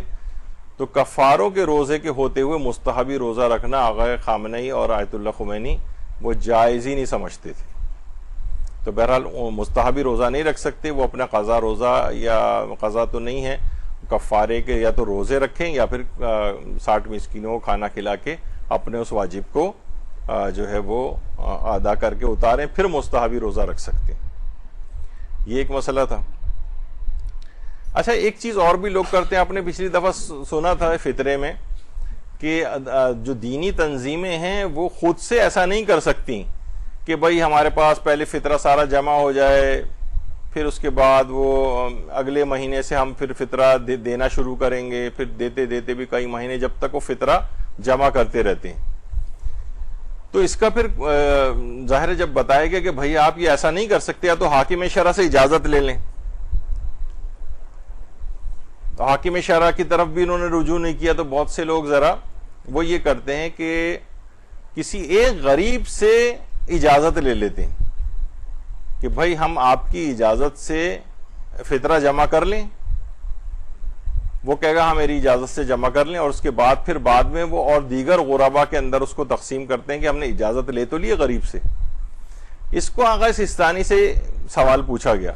تو کفاروں کے روزے کے ہوتے ہوئے مستحبی روزہ رکھنا آغا خامنئی اور آیت اللہ خمینی وہ جائز ہی نہیں سمجھتے تھے۔ تو بہرحال مستحبی روزہ نہیں رکھ سکتے، وہ اپنا قضا روزہ یا قضا تو نہیں ہے، کفارے کے یا تو روزے رکھیں یا پھر 60 مسکینوں کو کھانا کھلا کے اپنے اس واجب کو جو ہے وہ ادا کر کے اتاریں، پھر مستحبی روزہ رکھ سکتے ہیں۔ یہ ایک مسئلہ تھا۔ اچھا ایک چیز اور بھی لوگ کرتے ہیں، آپ نے پچھلی دفعہ سنا تھا فطرے میں کہ جو دینی تنظیمیں ہیں وہ خود سے ایسا نہیں کر سکتی کہ بھائی ہمارے پاس پہلے فطرہ سارا جمع ہو جائے، پھر اس کے بعد وہ اگلے مہینے سے ہم پھر فطرہ دینا شروع کریں گے، پھر دیتے دیتے بھی کئی مہینے جب تک وہ فطرہ جمع کرتے رہتے ہیں۔ تو اس کا پھر ظاہر ہے جب بتایا گیا کہ بھائی آپ یہ ایسا نہیں کر سکتے، یا تو حاکم شرع سے اجازت لے لیں، تو حاکم شرع کی طرف بھی انہوں نے رجوع نہیں کیا، تو بہت سے لوگ ذرا وہ یہ کرتے ہیں کہ کسی ایک غریب سے اجازت لے لیتے ہیں کہ بھائی ہم آپ کی اجازت سے فطرہ جمع کر لیں، وہ کہے گا ہاں میری اجازت سے جمع کر لیں، اور اس کے بعد میں وہ اور دیگر غربا کے اندر اس کو تقسیم کرتے ہیں کہ ہم نے اجازت لے تو لی غریب سے۔ اس کو آغا سیستانی سے سوال پوچھا گیا،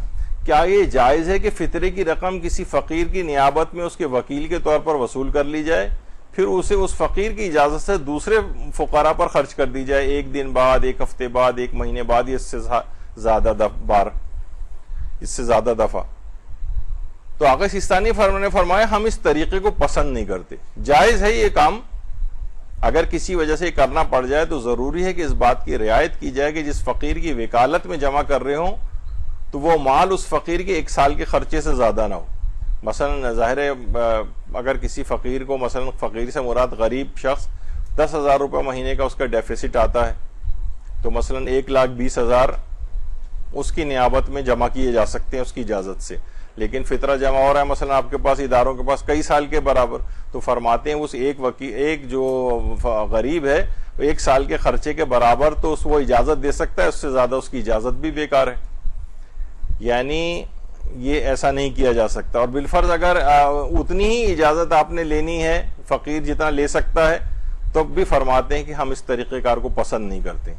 کیا یہ جائز ہے کہ فطرے کی رقم کسی فقیر کی نیابت میں اس کے وکیل کے طور پر وصول کر لی جائے، پھر اسے اس فقیر کی اجازت سے دوسرے فقراء پر خرچ کر دی جائے، ایک دن بعد، ایک ہفتے بعد، ایک مہینے بعد، اس سے زیادہ دفعہ؟ تو آغا سیستانی نے فرمایا ہم اس طریقے کو پسند نہیں کرتے۔ جائز ہے یہ کام، اگر کسی وجہ سے کرنا پڑ جائے تو ضروری ہے کہ اس بات کی رعایت کی جائے کہ جس فقیر کی وکالت میں جمع کر رہے ہوں تو وہ مال اس فقیر کے 1 سال کے خرچے سے زیادہ نہ ہو۔ مثلا ظاہر ہے اگر کسی فقیر کو، مثلا فقیر سے مراد غریب شخص 10,000 روپے مہینے کا اس کا ڈیفیسٹ آتا ہے، تو مثلا 1,20,000 اس کی نیابت میں جمع کیے جا سکتے ہیں اس کی اجازت سے، لیکن فطرہ جمع ہو رہا ہے مثلا آپ کے پاس، اداروں کے پاس کئی سال کے برابر، تو فرماتے ہیں اس ایک جو غریب ہے 1 سال کے خرچے کے برابر تو وہ اجازت دے سکتا ہے، اس سے زیادہ اس کی اجازت بھی بیکار ہے۔ یعنی یہ ایسا نہیں کیا جا سکتا، اور بالفرض اگر اتنی ہی اجازت آپ نے لینی ہے، فقیر جتنا لے سکتا ہے، تو بھی فرماتے ہیں کہ ہم اس طریقہ کار کو پسند نہیں کرتے،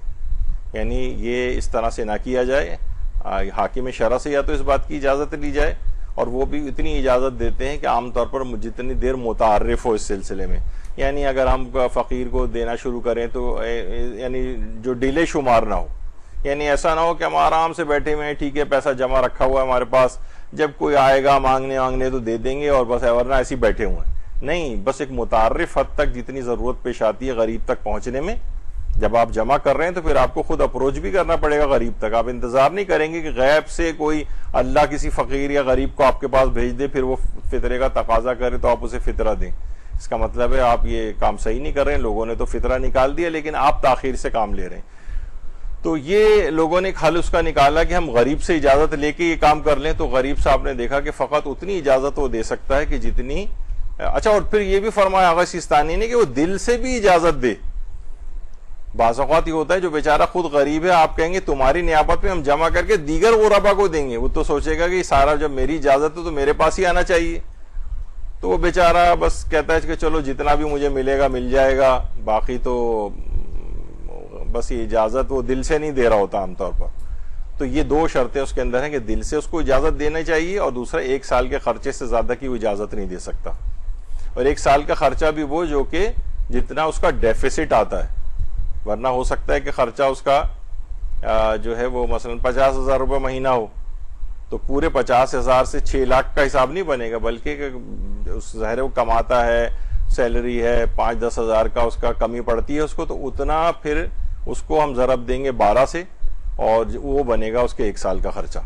یعنی یہ اس طرح سے نہ کیا جائے۔ حاکم شرع سے یا تو اس بات کی اجازت لی جائے، اور وہ بھی اتنی اجازت دیتے ہیں کہ عام طور پر جتنی دیر متعارف ہو اس سلسلے میں، یعنی اگر ہم فقیر کو دینا شروع کریں تو یعنی جو ڈیلے شمار نہ ہو، یعنی ایسا نہ ہو کہ ہم آرام سے بیٹھے ہوئے ہیں، ٹھیک ہے پیسہ جمع رکھا ہوا ہے ہمارے پاس، جب کوئی آئے گا مانگنے تو دے دیں گے اور بس، ورنہ ایسے ہی بیٹھے ہوئے ہیں۔ نہیں، بس ایک متعارف حد تک جتنی ضرورت پیش آتی ہے غریب تک پہنچنے میں، جب آپ جمع کر رہے ہیں تو پھر آپ کو خود اپروچ بھی کرنا پڑے گا غریب تک۔ آپ انتظار نہیں کریں گے کہ غیب سے کوئی اللہ کسی فقیر یا غریب کو آپ کے پاس بھیج دے، پھر وہ فطرے کا تقاضا کرے تو آپ اسے فطرہ دیں۔ اس کا مطلب ہے آپ یہ کام صحیح نہیں کر رہے ہیں, لوگوں نے تو فطرہ نکال دیا لیکن آپ تاخیر سے کام لے رہے ہیں. تو یہ لوگوں نے ایک حل اس کا نکالا کہ ہم غریب سے اجازت لے کے یہ کام کر لیں. تو غریب سے آپ نے دیکھا کہ فقط اتنی اجازت وہ دے سکتا ہے کہ جتنی, اچھا اور پھر یہ بھی فرمایا آغا سیستانی نے کہ وہ دل سے بھی اجازت دے. بعض اوقات یہ ہوتا ہے جو بیچارہ خود غریب ہے, آپ کہیں گے تمہاری نیابت میں ہم جمع کر کے دیگر غربا کو دیں گے, وہ تو سوچے گا کہ سارا جب میری اجازت ہے تو میرے پاس ہی آنا چاہیے. تو وہ بیچارہ بس کہتا ہے کہ چلو جتنا بھی مجھے ملے گا مل جائے گا, باقی تو بس یہ اجازت وہ دل سے نہیں دے رہا ہوتا عام طور پر. تو یہ دو شرطیں اس کے اندر ہیں کہ دل سے اس کو اجازت دینا چاہیے, اور دوسرا 1 سال کے خرچے سے زیادہ کی وہ اجازت نہیں دے سکتا. اور 1 سال کا خرچہ بھی وہ جو کہ جتنا اس کا ڈیفیسٹ آتا ہے, ورنہ ہو سکتا ہے کہ خرچہ اس کا جو ہے وہ مثلا 50,000 روپے مہینہ ہو, تو پورے 50,000 سے 6 لاکھ کا حساب نہیں بنے گا, بلکہ ظاہر وہ کماتا ہے, سیلری ہے 5-10 ہزار کا اس کا کمی پڑتی ہے اس کو, تو اتنا پھر اس کو ہم ضرب دیں گے 12 سے, اور وہ بنے گا اس کے 1 سال کا خرچہ.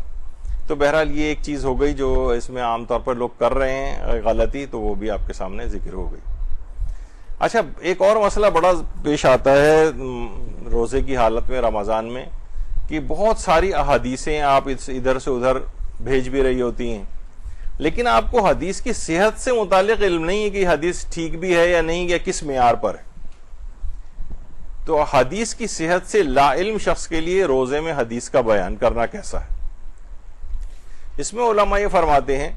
تو بہرحال یہ ایک چیز ہو گئی جو اس میں عام طور پر لوگ کر رہے ہیں غلطی, تو وہ بھی آپ کے سامنے ذکر ہو گئی. اچھا ایک اور مسئلہ بڑا پیش آتا ہے روزے کی حالت میں رمضان میں, کہ بہت ساری احادیثیں آپ ادھر سے ادھر بھیج بھی رہی ہوتی ہیں, لیکن آپ کو حدیث کی صحت سے متعلق علم نہیں ہے کہ حدیث ٹھیک بھی ہے یا نہیں, یا کس معیار پر ہے. تو حدیث کی صحت سے لا علم شخص کے لیے روزے میں حدیث کا بیان کرنا کیسا ہے؟ اس میں علماء یہ فرماتے ہیں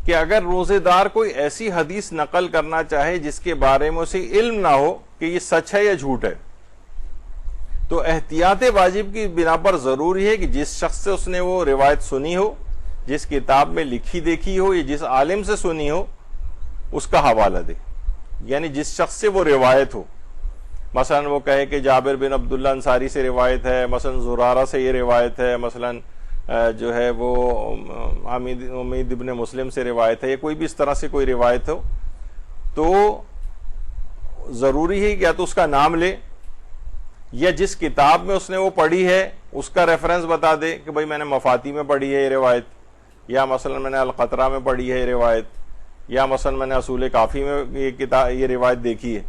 کہ اگر روزے دار کوئی ایسی حدیث نقل کرنا چاہے جس کے بارے میں اسے علم نہ ہو کہ یہ سچ ہے یا جھوٹ ہے, تو احتیاط واجب کی بنا پر ضروری ہے کہ جس شخص سے اس نے وہ روایت سنی ہو, جس کتاب میں لکھی دیکھی ہو, یا جس عالم سے سنی ہو, اس کا حوالہ دے. یعنی جس شخص سے وہ روایت ہو, مثلا وہ کہے کہ جابر بن عبداللہ انصاری سے روایت ہے, مثلا زرارہ سے یہ روایت ہے, مثلا جو ہے وہ امید ابن مسلم سے روایت ہے, یا کوئی بھی اس طرح سے کوئی روایت ہو, تو ضروری ہے کہ یا تو اس کا نام لے, یا جس کتاب میں اس نے وہ پڑھی ہے اس کا ریفرنس بتا دے کہ بھئی میں نے مفاتی میں پڑھی ہے یہ روایت, یا مثلا میں نے القطرہ میں پڑھی ہے یہ روایت, یا مثلا میں نے اصول کافی میں یہ روایت دیکھی ہے.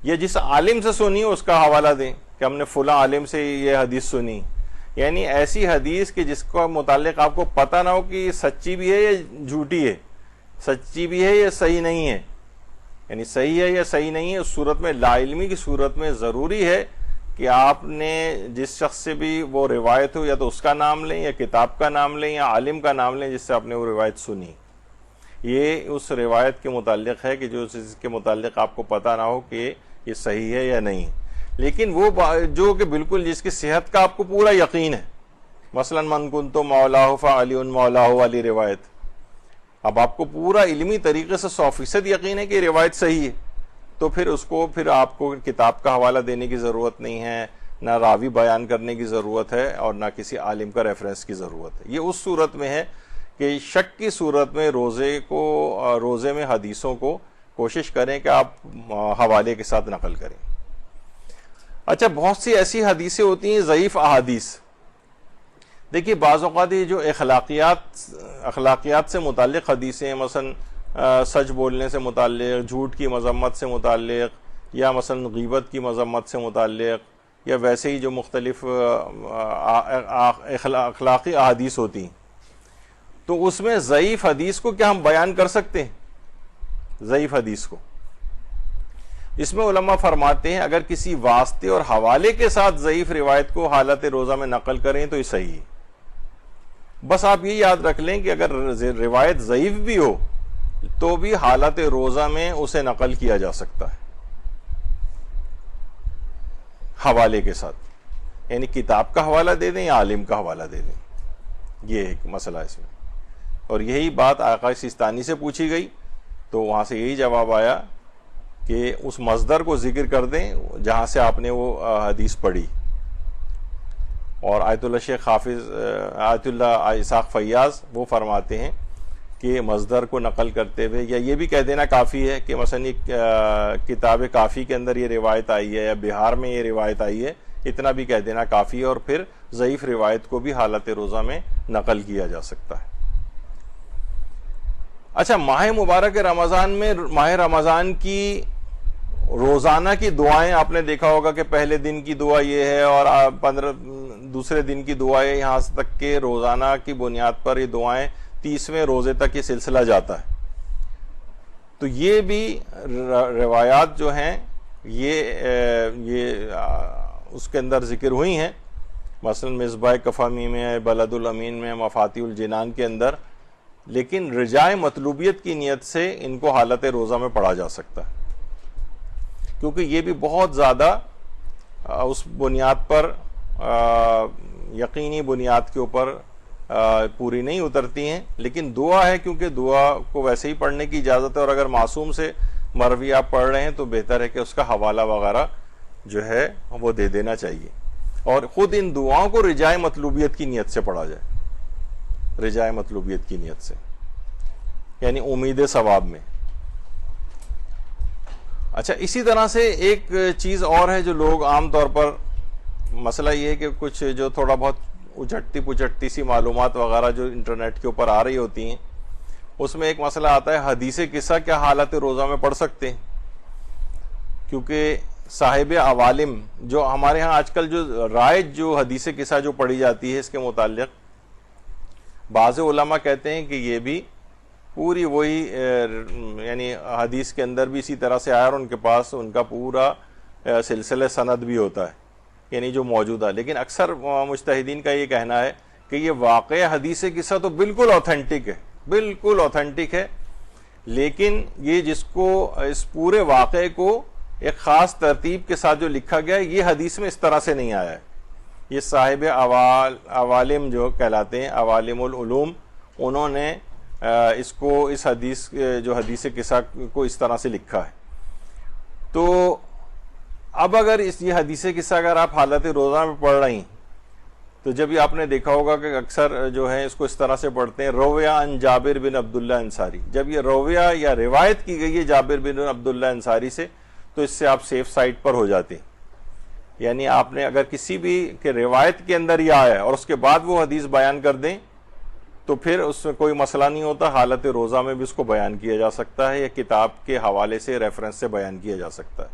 یا جس عالم سے سنی ہو اس کا حوالہ دیں کہ ہم نے فلاں عالم سے یہ حدیث سنی. یعنی ایسی حدیث کہ جس کو متعلق آپ کو پتہ نہ ہو کہ یہ سچی بھی ہے یا جھوٹی ہے, سچی بھی ہے یا صحیح نہیں ہے, یعنی صحیح ہے یا صحیح نہیں ہے. اس صورت میں لا علمی کی صورت میں ضروری ہے کہ آپ نے جس شخص سے بھی وہ روایت ہو, یا تو اس کا نام لیں, یا کتاب کا نام لیں, یا عالم کا نام لیں جس سے آپ نے وہ روایت سنی. یہ اس روایت کے متعلق ہے کہ جو اس کے متعلق آپ کو پتہ نہ ہو کہ یہ صحیح ہے یا نہیں. لیکن وہ جو کہ بالکل جس کی صحت کا آپ کو پورا یقین ہے, مثلا من کنت مولاہ فعلی مولاہ والی روایت, اب آپ کو پورا علمی طریقے سے 100% یقین ہے کہ یہ روایت صحیح ہے, تو پھر آپ کو کتاب کا حوالہ دینے کی ضرورت نہیں ہے, نہ راوی بیان کرنے کی ضرورت ہے, اور نہ کسی عالم کا ریفرنس کی ضرورت ہے. یہ اس صورت میں ہے کہ شک کی صورت میں روزے میں حدیثوں کو کوشش کریں کہ آپ حوالے کے ساتھ نقل کریں. اچھا بہت سی ایسی حدیثیں ہوتی ہیں ضعیف احادیث. دیکھیے بعض اوقات یہ جو اخلاقیات سے متعلق حدیثیں ہیں, مثلا سچ بولنے سے متعلق, جھوٹ کی مذمت سے متعلق, یا مثلا غیبت کی مذمت سے متعلق, یا ویسے ہی جو مختلف اخلاقی احادیث ہوتی ہیں, تو اس میں ضعیف حدیث کو کیا ہم بیان کر سکتے ہیں؟ ضعیف حدیث کو اس میں علماء فرماتے ہیں اگر کسی واسطے اور حوالے کے ساتھ ضعیف روایت کو حالت روزہ میں نقل کریں تو یہ صحیح ہے. بس آپ یہ یاد رکھ لیں کہ اگر روایت ضعیف بھی ہو تو بھی حالت روزہ میں اسے نقل کیا جا سکتا ہے حوالے کے ساتھ, یعنی کتاب کا حوالہ دے دیں یا عالم کا حوالہ دے دیں. یہ ایک مسئلہ اس میں, اور یہی بات آقا سیستانی سے پوچھی گئی تو وہاں سے یہی جواب آیا کہ اس مصدر کو ذکر کر دیں جہاں سے آپ نے وہ حدیث پڑھی. اور آیت اللہ شیخ حافظ آیت اللہ اسحاق فیاض وہ فرماتے ہیں کہ مصدر کو نقل کرتے ہوئے یا یہ بھی کہہ دینا کافی ہے کہ مثلا کتاب کافی کے اندر یہ روایت آئی ہے یا بہار میں یہ روایت آئی ہے, اتنا بھی کہہ دینا کافی ہے, اور پھر ضعیف روایت کو بھی حالت روزہ میں نقل کیا جا سکتا ہے. اچھا، ماہ مبارک رمضان میں ماہ رمضان کی روزانہ کی دعائیں آپ نے دیکھا ہوگا کہ پہلے دن کی دعا یہ ہے اور 15 دن کی دعائیں، یہاں تک کہ روزانہ کی بنیاد پر یہ دعائیں 30ویں روزے تک یہ سلسلہ جاتا ہے. تو یہ بھی روایات جو ہیں یہ اس کے اندر ذکر ہوئی ہیں، مثلا مصباح کفامی میں، بلد الامین میں، مفاتیح الجنان کے اندر. لیکن رجائے مطلوبیت کی نیت سے ان کو حالت روزہ میں پڑھا جا سکتا ہے، کیونکہ یہ بھی بہت زیادہ اس بنیاد پر یقینی بنیاد کے اوپر پوری نہیں اترتی ہیں. لیکن دعا ہے، کیونکہ دعا کو ویسے ہی پڑھنے کی اجازت ہے، اور اگر معصوم سے مروی آپ پڑھ رہے ہیں تو بہتر ہے کہ اس کا حوالہ وغیرہ جو ہے وہ دے دینا چاہیے، اور خود ان دعاؤں کو رجائے مطلوبیت کی نیت سے پڑھا جائے، رجائے مطلوبیت کی نیت سے، یعنی امید ثواب میں. اچھا، اسی طرح سے ایک چیز اور ہے جو لوگ عام طور پر، مسئلہ یہ ہے کہ کچھ جو تھوڑا بہت اچٹتی پچٹتی سی معلومات وغیرہ جو انٹرنیٹ کے اوپر آ رہی ہوتی ہیں، اس میں ایک مسئلہ آتا ہے حدیث قصہ کیا حالت روزہ میں پڑھ سکتے ہیں. کیونکہ صاحب عوالم جو ہمارے ہاں آج کل جو رائج جو حدیث قصہ جو پڑھی جاتی ہے، اس کے متعلق بعض علماء کہتے ہیں کہ یہ بھی پوری وہی یعنی حدیث کے اندر بھی اسی طرح سے آیا، اور ان کے پاس ان کا پورا سلسلہ سند بھی ہوتا ہے، یعنی جو موجود ہے. لیکن اکثر مجتہدین کا یہ کہنا ہے کہ یہ واقع حدیث قصہ تو بالکل اوتھینٹک ہے، بالکل اوتھینٹک ہے، لیکن یہ جس کو اس پورے واقعے کو ایک خاص ترتیب کے ساتھ جو لکھا گیا ہے، یہ حدیث میں اس طرح سے نہیں آیا ہے. یہ صاحب عوالم جو کہلاتے ہیں، عوالم العلوم، انہوں نے اس کو اس حدیث جو حدیث قصہ کو اس طرح سے لکھا ہے. تو اب اگر یہ حدیث قصہ اگر آپ حالت روزہ میں پڑھ رہی ہیں، تو جب یہ آپ نے دیکھا ہوگا کہ اکثر جو ہے اس کو اس طرح سے پڑھتے ہیں، رویہ ان جابر بن عبداللہ انصاری. جب یہ رویہ یا روایت کی گئی ہے جابر بن عبداللہ انصاری سے، تو اس سے آپ سیف سائٹ پر ہو جاتے ہیں. یعنی آپ نے اگر کسی بھی کہ روایت کے اندر یہ آیا ہے اور اس کے بعد وہ حدیث بیان کر دیں تو پھر اس میں کوئی مسئلہ نہیں ہوتا، حالت روزہ میں بھی اس کو بیان کیا جا سکتا ہے، یا کتاب کے حوالے سے ریفرنس سے بیان کیا جا سکتا ہے.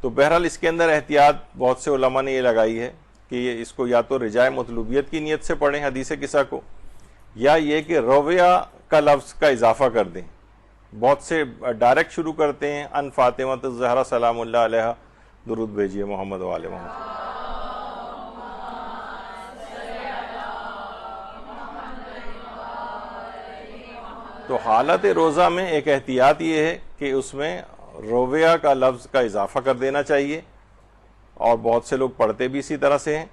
تو بہرحال اس کے اندر احتیاط بہت سے علماء نے یہ لگائی ہے کہ یہ اس کو یا تو رجائے مطلوبیت کی نیت سے پڑھیں حدیث قصہ کو، یا یہ کہ رویہ کا لفظ کا اضافہ کر دیں. بہت سے ڈائریکٹ شروع کرتے ہیں ان فاطمہ الزہرا سلام اللہ علیہ، درود بھیجیے محمد و آل محمد. تو حالت روزہ میں ایک احتیاط یہ ہے کہ اس میں رویہ کا لفظ کا اضافہ کر دینا چاہیے، اور بہت سے لوگ پڑھتے بھی اسی طرح سے ہیں.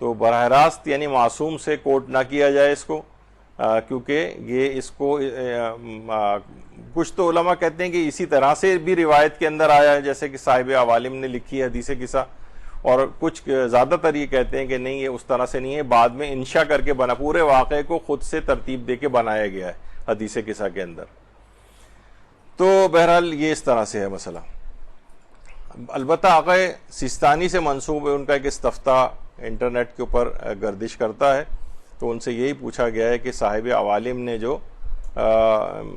تو براہ راست یعنی معصوم سے کوٹ نہ کیا جائے اس کو، کیونکہ یہ اس کو کچھ تو علماء کہتے ہیں کہ اسی طرح سے بھی روایت کے اندر آیا ہے جیسے کہ صاحب عوالم نے لکھی ہے حدیث قصہ، اور کچھ زیادہ تر یہ کہتے ہیں کہ نہیں، یہ اس طرح سے نہیں ہے، بعد میں انشاء کر کے بنا، پورے واقعے کو خود سے ترتیب دے کے بنایا گیا ہے حدیث قصہ کے اندر. تو بہرحال یہ اس طرح سے ہے مسئلہ. البتہ آقا سیستانی سے منسوب ہے، ان کا ایک استفتاء انٹرنیٹ کے اوپر گردش کرتا ہے، تو ان سے یہی پوچھا گیا ہے کہ صاحب عوالم نے جو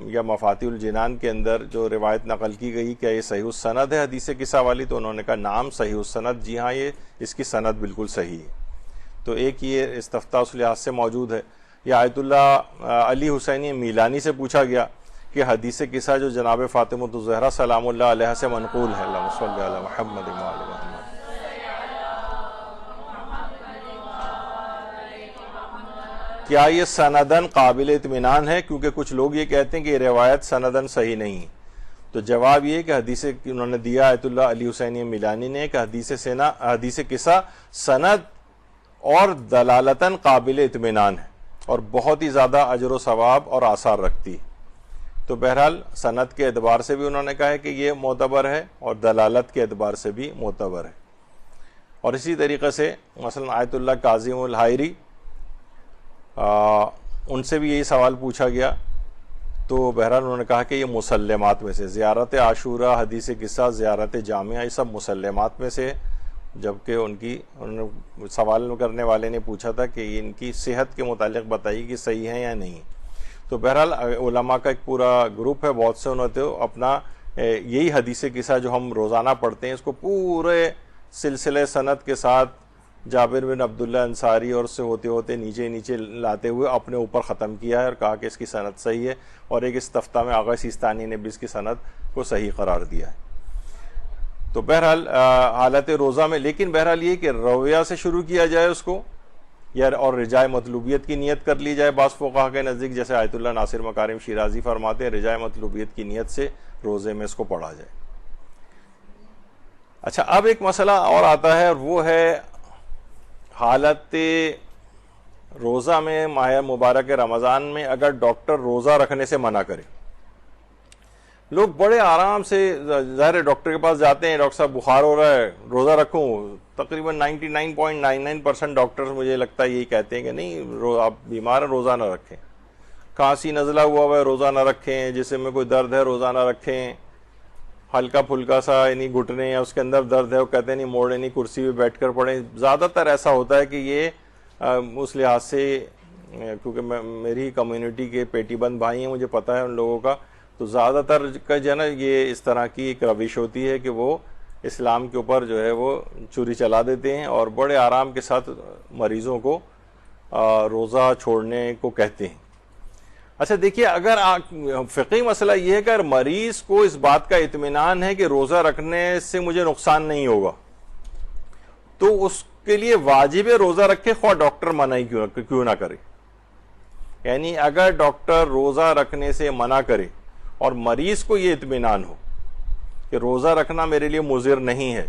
یا مفاتیح الجنان کے اندر جو روایت نقل کی گئی، کیا یہ صحیح السند ہے حدیث قصہ والی؟ تو انہوں نے کہا نام صحیح السند، جی ہاں یہ اس کی سند بالکل صحیح ہے. تو ایک یہ استفتاء اس لحاظ سے موجود ہے. یا آیت اللہ علی حسینی میلانی سے پوچھا گیا کہ حدیث قصہ جو جناب فاطمہ الزہرا سلام اللہ علیہ سے منقول ہے، اللہم صلی علی محمد و آل محمد، کیا یہ سندن قابل اطمینان ہے؟ کیونکہ کچھ لوگ یہ کہتے ہیں کہ یہ روایت سندن صحیح نہیں ہے. تو جواب یہ کہ حدیث انہوں نے دیا آیت اللہ علی حسینی میلانی نے کہ حدیث قصہ سند اور دلالتاً قابل اطمینان ہے، اور بہت ہی زیادہ اجر و ثواب اور آثار رکھتی ہے. تو بہرحال سند کے اعتبار سے بھی انہوں نے کہا ہے کہ یہ معتبر ہے، اور دلالت کے اعتبار سے بھی معتبر ہے. اور اسی طریقے سے مثلا آیت اللہ کاظم الحائری، ان سے بھی یہی سوال پوچھا گیا، تو بہرحال انہوں نے کہا کہ یہ مسلمات میں سے، زیارت عاشورہ، حدیث قصہ، زیارت جامعہ، یہ سب مسلمات میں سے. جبکہ انہوں نے سوال کرنے والے نے پوچھا تھا کہ ان کی صحت کے متعلق بتائیے کہ صحیح ہے یا نہیں. تو بہرحال علماء کا ایک پورا گروپ ہے، بہت سے انہوں نے تو اپنا یہی حدیث قصہ جو ہم روزانہ پڑھتے ہیں اس کو پورے سلسلے سند کے ساتھ جابر بن عبداللہ انصاری اور اس سے ہوتے ہوتے نیچے نیچے لاتے ہوئے اپنے اوپر ختم کیا ہے اور کہا کہ اس کی سند صحیح ہے، اور ایک استفتاء میں آغا سیستانی نے بھی اس کی سند کو صحیح قرار دیا ہے۔ تو بہرحال حالت روزہ میں لیکن بہرحال یہ کہ رویہ سے شروع کیا جائے اس کو، یا اور رجاء مطلوبیت کی نیت کر لی جائے بعض فقہا کے نزدیک، جیسے آیت اللہ ناصر مکارم شیرازی فرماتے ہیں رجاء مطلوبیت کی نیت سے روزے میں اس کو پڑھا جائے۔ اچھا، اب ایک مسئلہ اور آتا ہے اور وہ ہے حالت روزہ میں ماہ مبارک رمضان میں اگر ڈاکٹر روزہ رکھنے سے منع کرے۔ لوگ بڑے آرام سے ظاہر ڈاکٹر کے پاس جاتے ہیں، ڈاکٹر صاحب بخار ہو رہا ہے روزہ رکھوں، تقریباً 99.99% ڈاکٹر مجھے لگتا ہے یہی کہتے ہیں کہ نہیں آپ بیمار ہیں روزہ نہ رکھیں، کھانسی نزلہ ہوا ہے روزہ نہ رکھیں، جسم میں کوئی درد ہے روزہ نہ رکھیں، ہلکا پھلکا سا یعنی گھٹنے یا اس کے اندر درد ہے وہ کہتے ہیں نہیں موڑے نہیں کرسی پہ بیٹھ کر پڑھیں۔ زیادہ تر ایسا ہوتا ہے کہ یہ اس لحاظ سے کیونکہ میری کمیونٹی کے پیٹی بند بھائی ہیں مجھے پتہ ہے ان لوگوں کا، تو زیادہ تر کا جو ہے نا یہ اس طرح کی ایک روش ہوتی ہے کہ وہ اسلام کے اوپر جو ہے وہ چھری چلا دیتے ہیں اور بڑے آرام کے ساتھ مریضوں کو روزہ چھوڑنے کو کہتے ہیں۔ اچھا دیکھیے، اگر فقہی مسئلہ یہ ہے کہ اگر مریض کو اس بات کا اطمینان ہے کہ روزہ رکھنے سے مجھے نقصان نہیں ہوگا تو اس کے لیے واجب روزہ رکھے خواہ ڈاکٹر منع ہی کیوں نہ کرے۔ یعنی اگر ڈاکٹر روزہ رکھنے سے منع کرے اور مریض کو یہ اطمینان ہو کہ روزہ رکھنا میرے لیے مضر نہیں ہے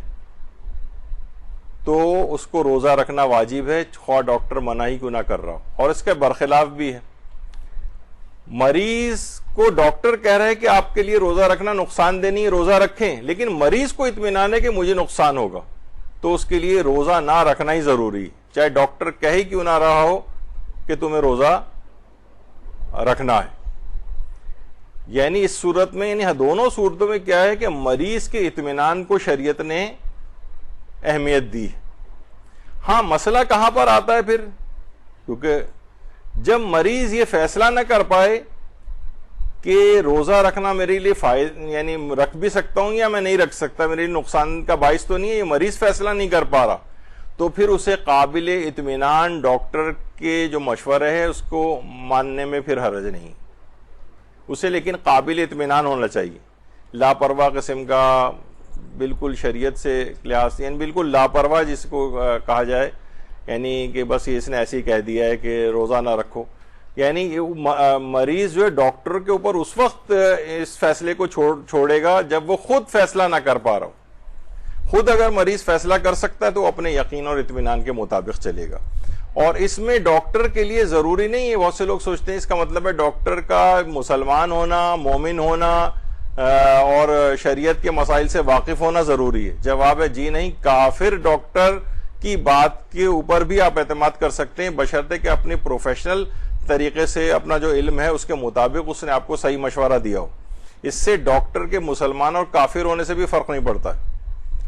تو اس کو روزہ رکھنا واجب ہے خواہ ڈاکٹر منع ہی کیوں نہ کر رہا ہو۔ اور اس کے برخلاف بھی ہے، مریض کو ڈاکٹر کہہ رہے ہیں کہ آپ کے لیے روزہ رکھنا نقصان دہ نہیں ہے روزہ رکھیں، لیکن مریض کو اطمینان ہے کہ مجھے نقصان ہوگا تو اس کے لیے روزہ نہ رکھنا ہی ضروری، چاہے ڈاکٹر کہے کیوں نہ رہا ہو کہ تمہیں روزہ رکھنا ہے۔ یعنی اس صورت میں یعنی دونوں صورتوں میں کیا ہے کہ مریض کے اطمینان کو شریعت نے اہمیت دی۔ ہاں مسئلہ کہاں پر آتا ہے پھر، کیونکہ جب مریض یہ فیصلہ نہ کر پائے کہ روزہ رکھنا میرے لیے یعنی رکھ بھی سکتا ہوں یا میں نہیں رکھ سکتا، میرے لیے نقصان کا باعث تو نہیں ہے، یہ مریض فیصلہ نہیں کر پا رہا، تو پھر اسے قابل اطمینان ڈاکٹر کے جو مشورے ہے اس کو ماننے میں پھر حرج نہیں، اسے لیکن قابل اطمینان ہونا چاہیے۔ لاپرواہ قسم کا بالکل شریعت سے لحاظ یعنی بالکل لاپرواہ جس کو کہا جائے، یعنی کہ بس اس نے ایسے ہی کہہ دیا ہے کہ روزہ نہ رکھو، یعنی مریض جو ہے ڈاکٹر کے اوپر اس وقت اس فیصلے کو چھوڑے گا جب وہ خود فیصلہ نہ کر پا رہا ہو۔ خود اگر مریض فیصلہ کر سکتا ہے تو اپنے یقین اور اطمینان کے مطابق چلے گا، اور اس میں ڈاکٹر کے لیے ضروری نہیں ہے، بہت سے لوگ سوچتے ہیں اس کا مطلب ہے ڈاکٹر کا مسلمان ہونا، مومن ہونا اور شریعت کے مسائل سے واقف ہونا ضروری ہے۔ جواب ہے جی نہیں، کافر ڈاکٹر کی بات کے اوپر بھی آپ اعتماد کر سکتے ہیں بشرطے کہ اپنی پروفیشنل طریقے سے اپنا جو علم ہے اس کے مطابق اس نے آپ کو صحیح مشورہ دیا ہو۔ اس سے ڈاکٹر کے مسلمان اور کافر ہونے سے بھی فرق نہیں پڑتا ہے۔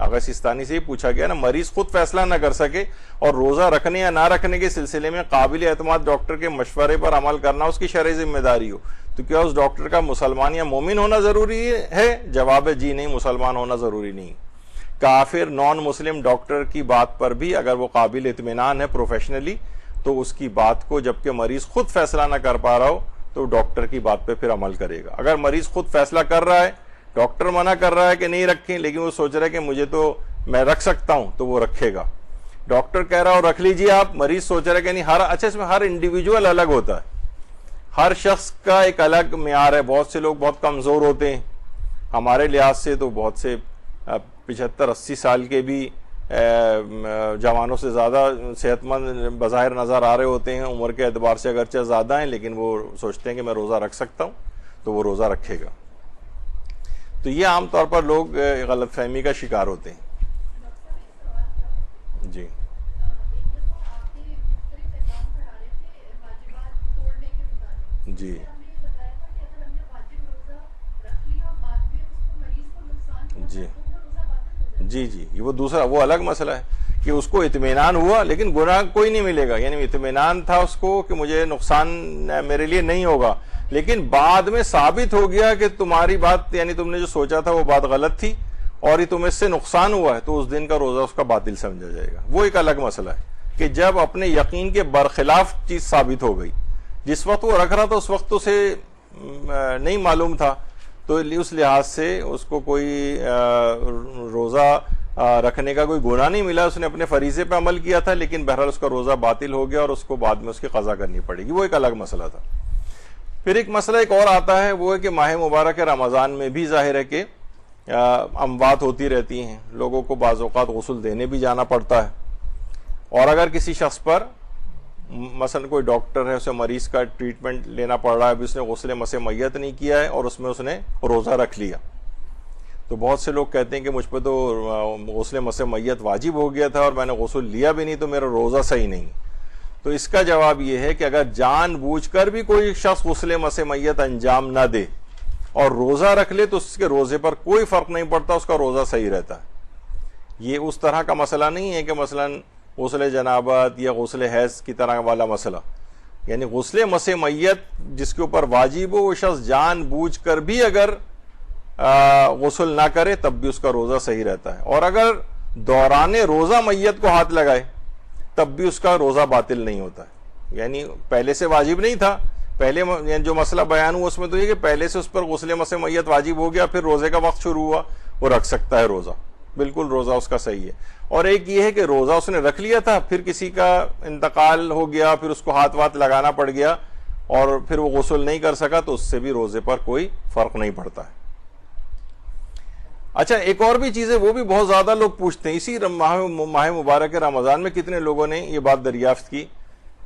آغا سیستانی سے ہی پوچھا گیا نا، مریض خود فیصلہ نہ کر سکے اور روزہ رکھنے یا نہ رکھنے کے سلسلے میں قابل اعتماد ڈاکٹر کے مشورے پر عمل کرنا اس کی شرعی ذمہ داری ہو، تو کیا اس ڈاکٹر کا مسلمان یا مومن ہونا ضروری ہے؟ جواب ہے جی نہیں، مسلمان ہونا ضروری نہیں۔ کافر نان مسلم ڈاکٹر کی بات پر بھی اگر وہ قابل اطمینان ہے پروفیشنلی تو اس کی بات کو، جبکہ مریض خود فیصلہ نہ کر پا رہا ہو تو ڈاکٹر کی بات پہ پھر عمل کرے گا۔ اگر مریض خود فیصلہ کر رہا ہے، ڈاکٹر منع کر رہا ہے کہ نہیں رکھیں، لیکن وہ سوچ رہا ہے کہ مجھے تو میں رکھ سکتا ہوں تو وہ رکھے گا۔ ڈاکٹر کہہ رہا ہو رکھ لیجیے آپ، مریض سوچ رہا ہے کہ نہیں اچھا اس میں ہر انڈیویجول الگ ہوتا ہے، ہر شخص کا ایک الگ معیار ہے۔ بہت سے لوگ بہت کمزور ہوتے ہیں، ہمارے لحاظ سے تو بہت سے 75-80 سال کے بھی جوانوں سے زیادہ صحت مند بظاہر نظر آ رہے ہوتے ہیں، عمر کے اعتبار سے اگرچہ زیادہ ہیں لیکن وہ سوچتے ہیں کہ میں روزہ رکھ سکتا ہوں تو وہ روزہ رکھے گا۔ تو یہ عام طور پر لوگ غلط فہمی کا شکار ہوتے ہیں۔ جی جی جی جی جی وہ دوسرا وہ الگ مسئلہ ہے کہ اس کو اطمینان ہوا لیکن گناہ کوئی نہیں ملے گا، یعنی اطمینان تھا اس کو کہ مجھے نقصان میرے لیے نہیں ہوگا، لیکن بعد میں ثابت ہو گیا کہ تمہاری بات یعنی تم نے جو سوچا تھا وہ بات غلط تھی اور یہ تمہیں اس سے نقصان ہوا ہے، تو اس دن کا روزہ اس کا باطل سمجھا جائے گا۔ وہ ایک الگ مسئلہ ہے کہ جب اپنے یقین کے برخلاف چیز ثابت ہو گئی، جس وقت وہ رکھ رہا تھا اس وقت تو اسے نہیں معلوم تھا، تو اس لحاظ سے اس کو کوئی روزہ رکھنے کا کوئی گناہ نہیں ملا، اس نے اپنے فریضے پہ عمل کیا تھا، لیکن بہرحال اس کا روزہ باطل ہو گیا اور اس کو بعد میں اس کی قضا کرنی پڑے گی۔ وہ ایک الگ مسئلہ تھا۔ پھر ایک مسئلہ ایک اور آتا ہے، وہ ہے کہ ماہ مبارک رمضان میں بھی ظاہر ہے کہ اموات ہوتی رہتی ہیں، لوگوں کو بعض اوقات غسل دینے بھی جانا پڑتا ہے، اور اگر کسی شخص پر مثلا کوئی ڈاکٹر ہے، اسے مریض کا ٹریٹمنٹ لینا پڑ رہا ہے، ابھی اس نے غسل مسح میت نہیں کیا ہے اور اس میں اس نے روزہ رکھ لیا، تو بہت سے لوگ کہتے ہیں کہ مجھ پہ تو غسل مسح میت واجب ہو گیا تھا اور میں نے غسل لیا بھی نہیں، تو میرا روزہ صحیح نہیں۔ تو اس کا جواب یہ ہے کہ اگر جان بوجھ کر بھی کوئی شخص غسل مسح میت انجام نہ دے اور روزہ رکھ لے تو اس کے روزے پر کوئی فرق نہیں پڑتا، اس کا روزہ صحیح رہتا ہے۔ یہ اس طرح کا مسئلہ نہیں ہے کہ مثلا غسل جنابت یا غسل حیض کی طرح والا مسئلہ، یعنی غسل مسح میت جس کے اوپر واجب ہو وہ شخص جان بوجھ کر بھی اگر غسل نہ کرے تب بھی اس کا روزہ صحیح رہتا ہے، اور اگر دوران روزہ میت کو ہاتھ لگائے تب بھی اس کا روزہ باطل نہیں ہوتا ہے، یعنی پہلے سے واجب نہیں تھا، پہلے یعنی جو مسئلہ بیان ہوا اس میں تو یہ کہ پہلے سے اس پر غسل مسح میت واجب ہو گیا، پھر روزے کا وقت شروع ہوا، وہ رکھ سکتا ہے روزہ، بالکل روزہ اس کا صحیح ہے۔ اور ایک یہ ہے کہ روزہ اس نے رکھ لیا تھا، پھر کسی کا انتقال ہو گیا، پھر اس کو ہاتھ واتھ لگانا پڑ گیا اور پھر وہ غسل نہیں کر سکا، تو اس سے بھی روزے پر کوئی فرق نہیں پڑتا ہے۔ اچھا، ایک اور بھی چیز ہے، وہ بھی بہت زیادہ لوگ پوچھتے ہیں، اسی ماہ مبارک رمضان میں کتنے لوگوں نے یہ بات دریافت کی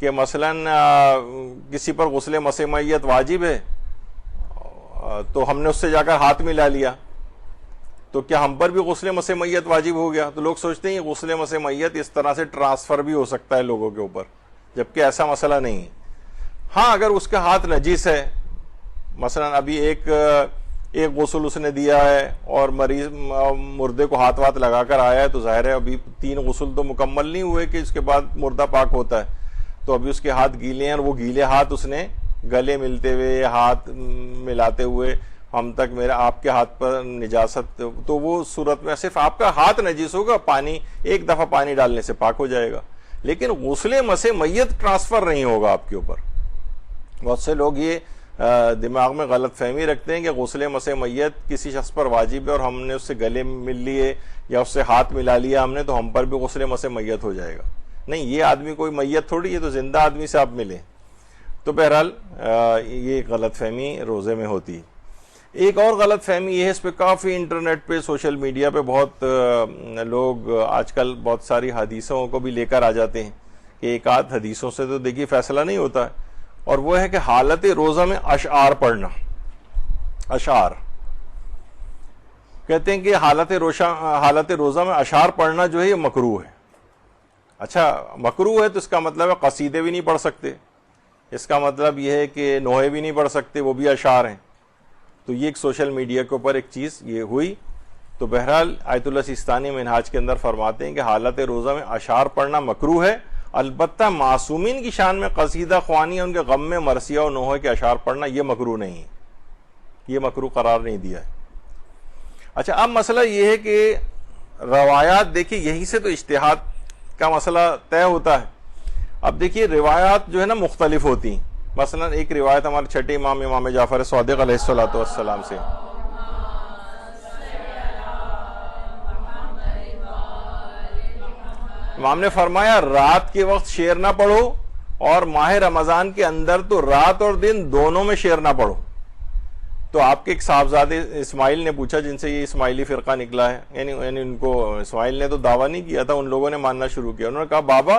کہ مثلا کسی پر غسل مسح میت واجب ہے تو ہم نے اس سے جا کر ہاتھ ملا لیا، تو کیا ہم پر بھی غسل مسح میت واجب ہو گیا؟ تو لوگ سوچتے ہیں غسل مسح میت اس طرح سے ٹرانسفر بھی ہو سکتا ہے لوگوں کے اوپر، جبکہ ایسا مسئلہ نہیں ہے۔ ہاں، اگر اس کا ہاتھ نجس ہے، مثلا ابھی ایک غسل اس نے دیا ہے اور مریض مردے کو ہاتھ واتھ لگا کر آیا ہے، تو ظاہر ہے ابھی 3 غسل تو مکمل نہیں ہوئے کہ اس کے بعد مردہ پاک ہوتا ہے، تو ابھی اس کے ہاتھ گیلے ہیں اور وہ گیلے ہاتھ اس نے گلے ملتے ہوئے، ہاتھ ملاتے ہوئے ہم تک میرا آپ کے ہاتھ پر نجاست، تو وہ صورت میں صرف آپ کا ہاتھ نجس ہوگا، پانی ایک دفعہ پانی ڈالنے سے پاک ہو جائے گا، لیکن غسل مسح میت ٹرانسفر نہیں ہوگا آپ کے اوپر۔ بہت سے لوگ یہ دماغ میں غلط فہمی رکھتے ہیں کہ غسل مسح میت کسی شخص پر واجب ہے اور ہم نے اس سے گلے مل لیے یا اس سے ہاتھ ملا لیا ہم نے تو ہم پر بھی غسل مسح میت ہو جائے گا۔ نہیں، یہ آدمی کوئی میت تھوڑی، یہ تو زندہ آدمی سے آپ ملے۔ تو بہرحال یہ غلط فہمی روزے میں ہوتی ہے۔ ایک اور غلط فہمی یہ ہے، اس پہ کافی انٹرنیٹ پہ سوشل میڈیا پہ بہت لوگ آج کل بہت ساری حدیثوں کو بھی لے کر آ جاتے ہیں کہ ایک آدھ حدیثوں سے تو دیکھیے فیصلہ نہیں ہوتا ہے، اور وہ ہے کہ حالت روزہ میں اشعار پڑھنا۔ اشعار کہتے ہیں کہ حالت روزہ میں اشعار پڑھنا جو ہے یہ مکروہ ہے۔ اچھا، مکروہ ہے تو اس کا مطلب ہے قصیدے بھی نہیں پڑھ سکتے، اس کا مطلب یہ ہے کہ نوحے بھی نہیں پڑھ سکتے، وہ بھی اشعار ہیں۔ تو یہ ایک سوشل میڈیا کے اوپر ایک چیز یہ ہوئی۔ تو بہرحال آیت اللہ سیستانی منہاج کے اندر فرماتے ہیں کہ حالت روزہ میں اشعار پڑھنا مکروہ ہے، البتہ معصومین کی شان میں قصیدہ خوانی، ان کے غم میں مرثیہ و نوحے کے اشعار پڑھنا یہ مکروہ نہیں ہے، یہ مکروہ قرار نہیں دیا ہے۔ اچھا، اب مسئلہ یہ ہے کہ روایات دیکھیے، یہی سے تو اجتہاد کا مسئلہ طے ہوتا ہے۔ اب دیکھیے روایات جو ہے نا مختلف ہوتی ہیں، مثلا ایک روایت ہمارے چھٹے امام جعفر صادق علیہ الصلوۃ والسلام سے، امام نے فرمایا رات کے وقت شعر نہ پڑھو، اور ماہ رمضان کے اندر تو رات اور دن دونوں میں شعر نہ پڑھو۔ تو آپ کے ایک صاحبزادے اسماعیل نے پوچھا، جن سے یہ اسماعیلی فرقہ نکلا ہے، یعنی ان کو اسماعیل نے تو دعویٰ نہیں کیا تھا، ان لوگوں نے ماننا شروع کیا۔ انہوں نے کہا بابا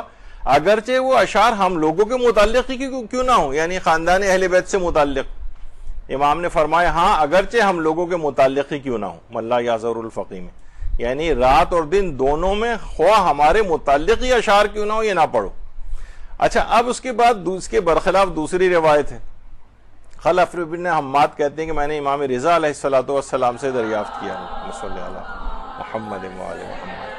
اگرچہ وہ اشعار ہم لوگوں کے متعلق ہی کیوں نہ ہو، یعنی خاندان اہل بیت سے متعلق۔ امام نے فرمایا ہاں، اگرچہ ہم لوگوں کے متعلق ہی کیوں نہ ہو، ملا یازر الفقی میں، یعنی رات اور دن دونوں میں خواہ ہمارے متعلق ہی اشعار کیوں نہ ہو، یہ نہ پڑھو۔ اچھا، اب اس کے بعد اس کے برخلاف دوسری روایت ہے، خلف بن حماد کہتے ہیں کہ میں نے امام رضا علیہ الصلوۃ والسلام سے دریافت کیا، صلی اللہ علیہ محمد وآل محمد،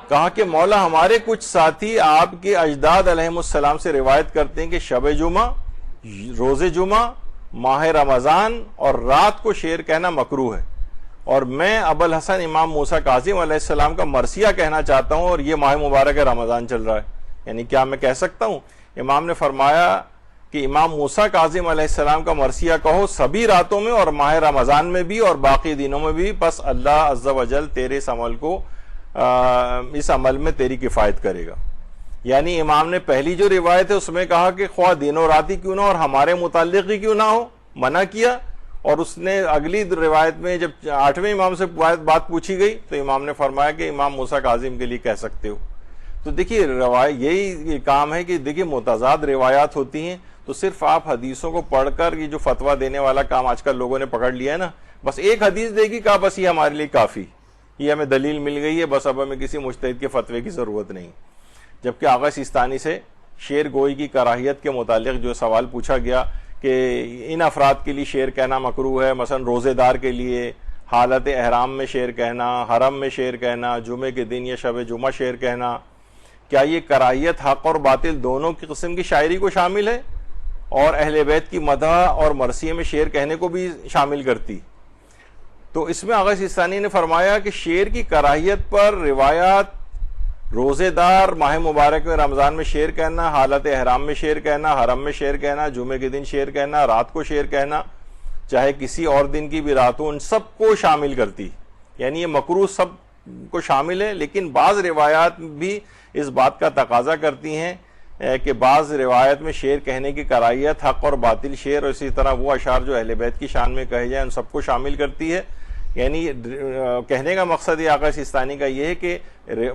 کہا کہ مولا ہمارے کچھ ساتھی آپ کے اجداد علیہم السلام سے روایت کرتے ہیں کہ شب جمعہ، روز جمعہ، ماہ رمضان اور رات کو شعر کہنا مکروہ ہے، اور میں ابوالحسن امام موسیٰ کاظم علیہ السلام کا مرثیہ کہنا چاہتا ہوں، اور یہ ماہ مبارک رمضان چل رہا ہے، یعنی کیا میں کہہ سکتا ہوں؟ امام نے فرمایا کہ امام موسیٰ کاظم علیہ السلام کا مرثیہ کہو سبھی راتوں میں اور ماہ رمضان میں بھی اور باقی دنوں میں بھی، پس اللہ عز و جل تیرے اس عمل میں تیری کفایت کرے گا۔ یعنی امام نے پہلی جو روایت ہے اس میں کہا کہ خواہ دن و راتی کیوں نہ اور ہمارے متعلق ہی کیوں نہ ہو، منع کیا، اور اس نے اگلی روایت میں جب 8ویں امام سے بات پوچھی گئی تو امام نے فرمایا کہ امام موسیٰ کاظم کے لیے کہہ سکتے ہو۔ تو دیکھیے یہی کام ہے کہ دیکھیے متضاد روایات ہوتی ہیں، تو صرف آپ حدیثوں کو پڑھ کر یہ جو فتویٰ دینے والا کام آج کل لوگوں نے پکڑ لیا ہے نا، بس ایک حدیث دے گی کہا بس یہ ہمارے لیے کافی، یہ ہمیں دلیل مل گئی ہے، بس اب ہمیں کسی مجتہد کے فتوے کی ضرورت نہیں۔ جبکہ آغا سیستانی سے شعر گوئی کی کراہیت کے متعلق جو سوال پوچھا گیا کہ ان افراد کے لیے شعر کہنا مکروہ ہے، مثلا روزے دار کے لیے حالت احرام میں شعر کہنا، حرم میں شعر کہنا، جمعے کے دن یا شب جمعہ شعر کہنا، کیا یہ کراہیت حق اور باطل دونوں کی قسم کی شاعری کو شامل ہے اور اہل بیت کی مدح اور مرثیے میں شعر کہنے کو بھی شامل کرتی؟ تو اس میں آغا سیستانی نے فرمایا کہ شعر کی کراہیت پر روایات روزے دار ماہ مبارک میں رمضان میں شعر کہنا، حالت احرام میں شعر کہنا، حرم میں شعر کہنا، جمعے کے دن شعر کہنا، رات کو شعر کہنا، چاہے کسی اور دن کی بھی رات ہو، ان سب کو شامل کرتی۔ یعنی یہ مکروہ سب کو شامل ہے، لیکن بعض روایات بھی اس بات کا تقاضا کرتی ہیں کہ بعض روایت میں شعر کہنے کی کراہیت حق اور باطل شعر اور اسی طرح وہ اشعار جو اہل بیت کی شان میں کہے جائیں ان سب کو شامل کرتی ہے۔ یعنی کہنے کا مقصد یہ آغا سیستانی کا یہ ہے کہ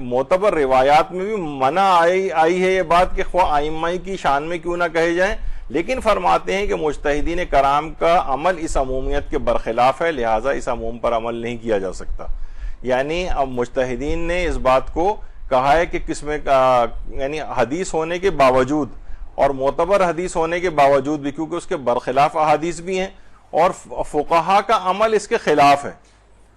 معتبر روایات میں بھی منع آئی ہے یہ بات کہ خواہ ائمہ کی شان میں کیوں نہ کہے جائیں، لیکن فرماتے ہیں کہ مجتہدین کرام کا عمل اس عمومیت کے برخلاف ہے، لہٰذا اس عموم پر عمل نہیں کیا جا سکتا۔ یعنی اب مجتہدین نے اس بات کو کہا ہے کہ قسم کا یعنی حدیث ہونے کے باوجود اور معتبر حدیث ہونے کے باوجود بھی، کیونکہ اس کے برخلاف احادیث بھی ہیں اور فقہا کا عمل اس کے خلاف ہے۔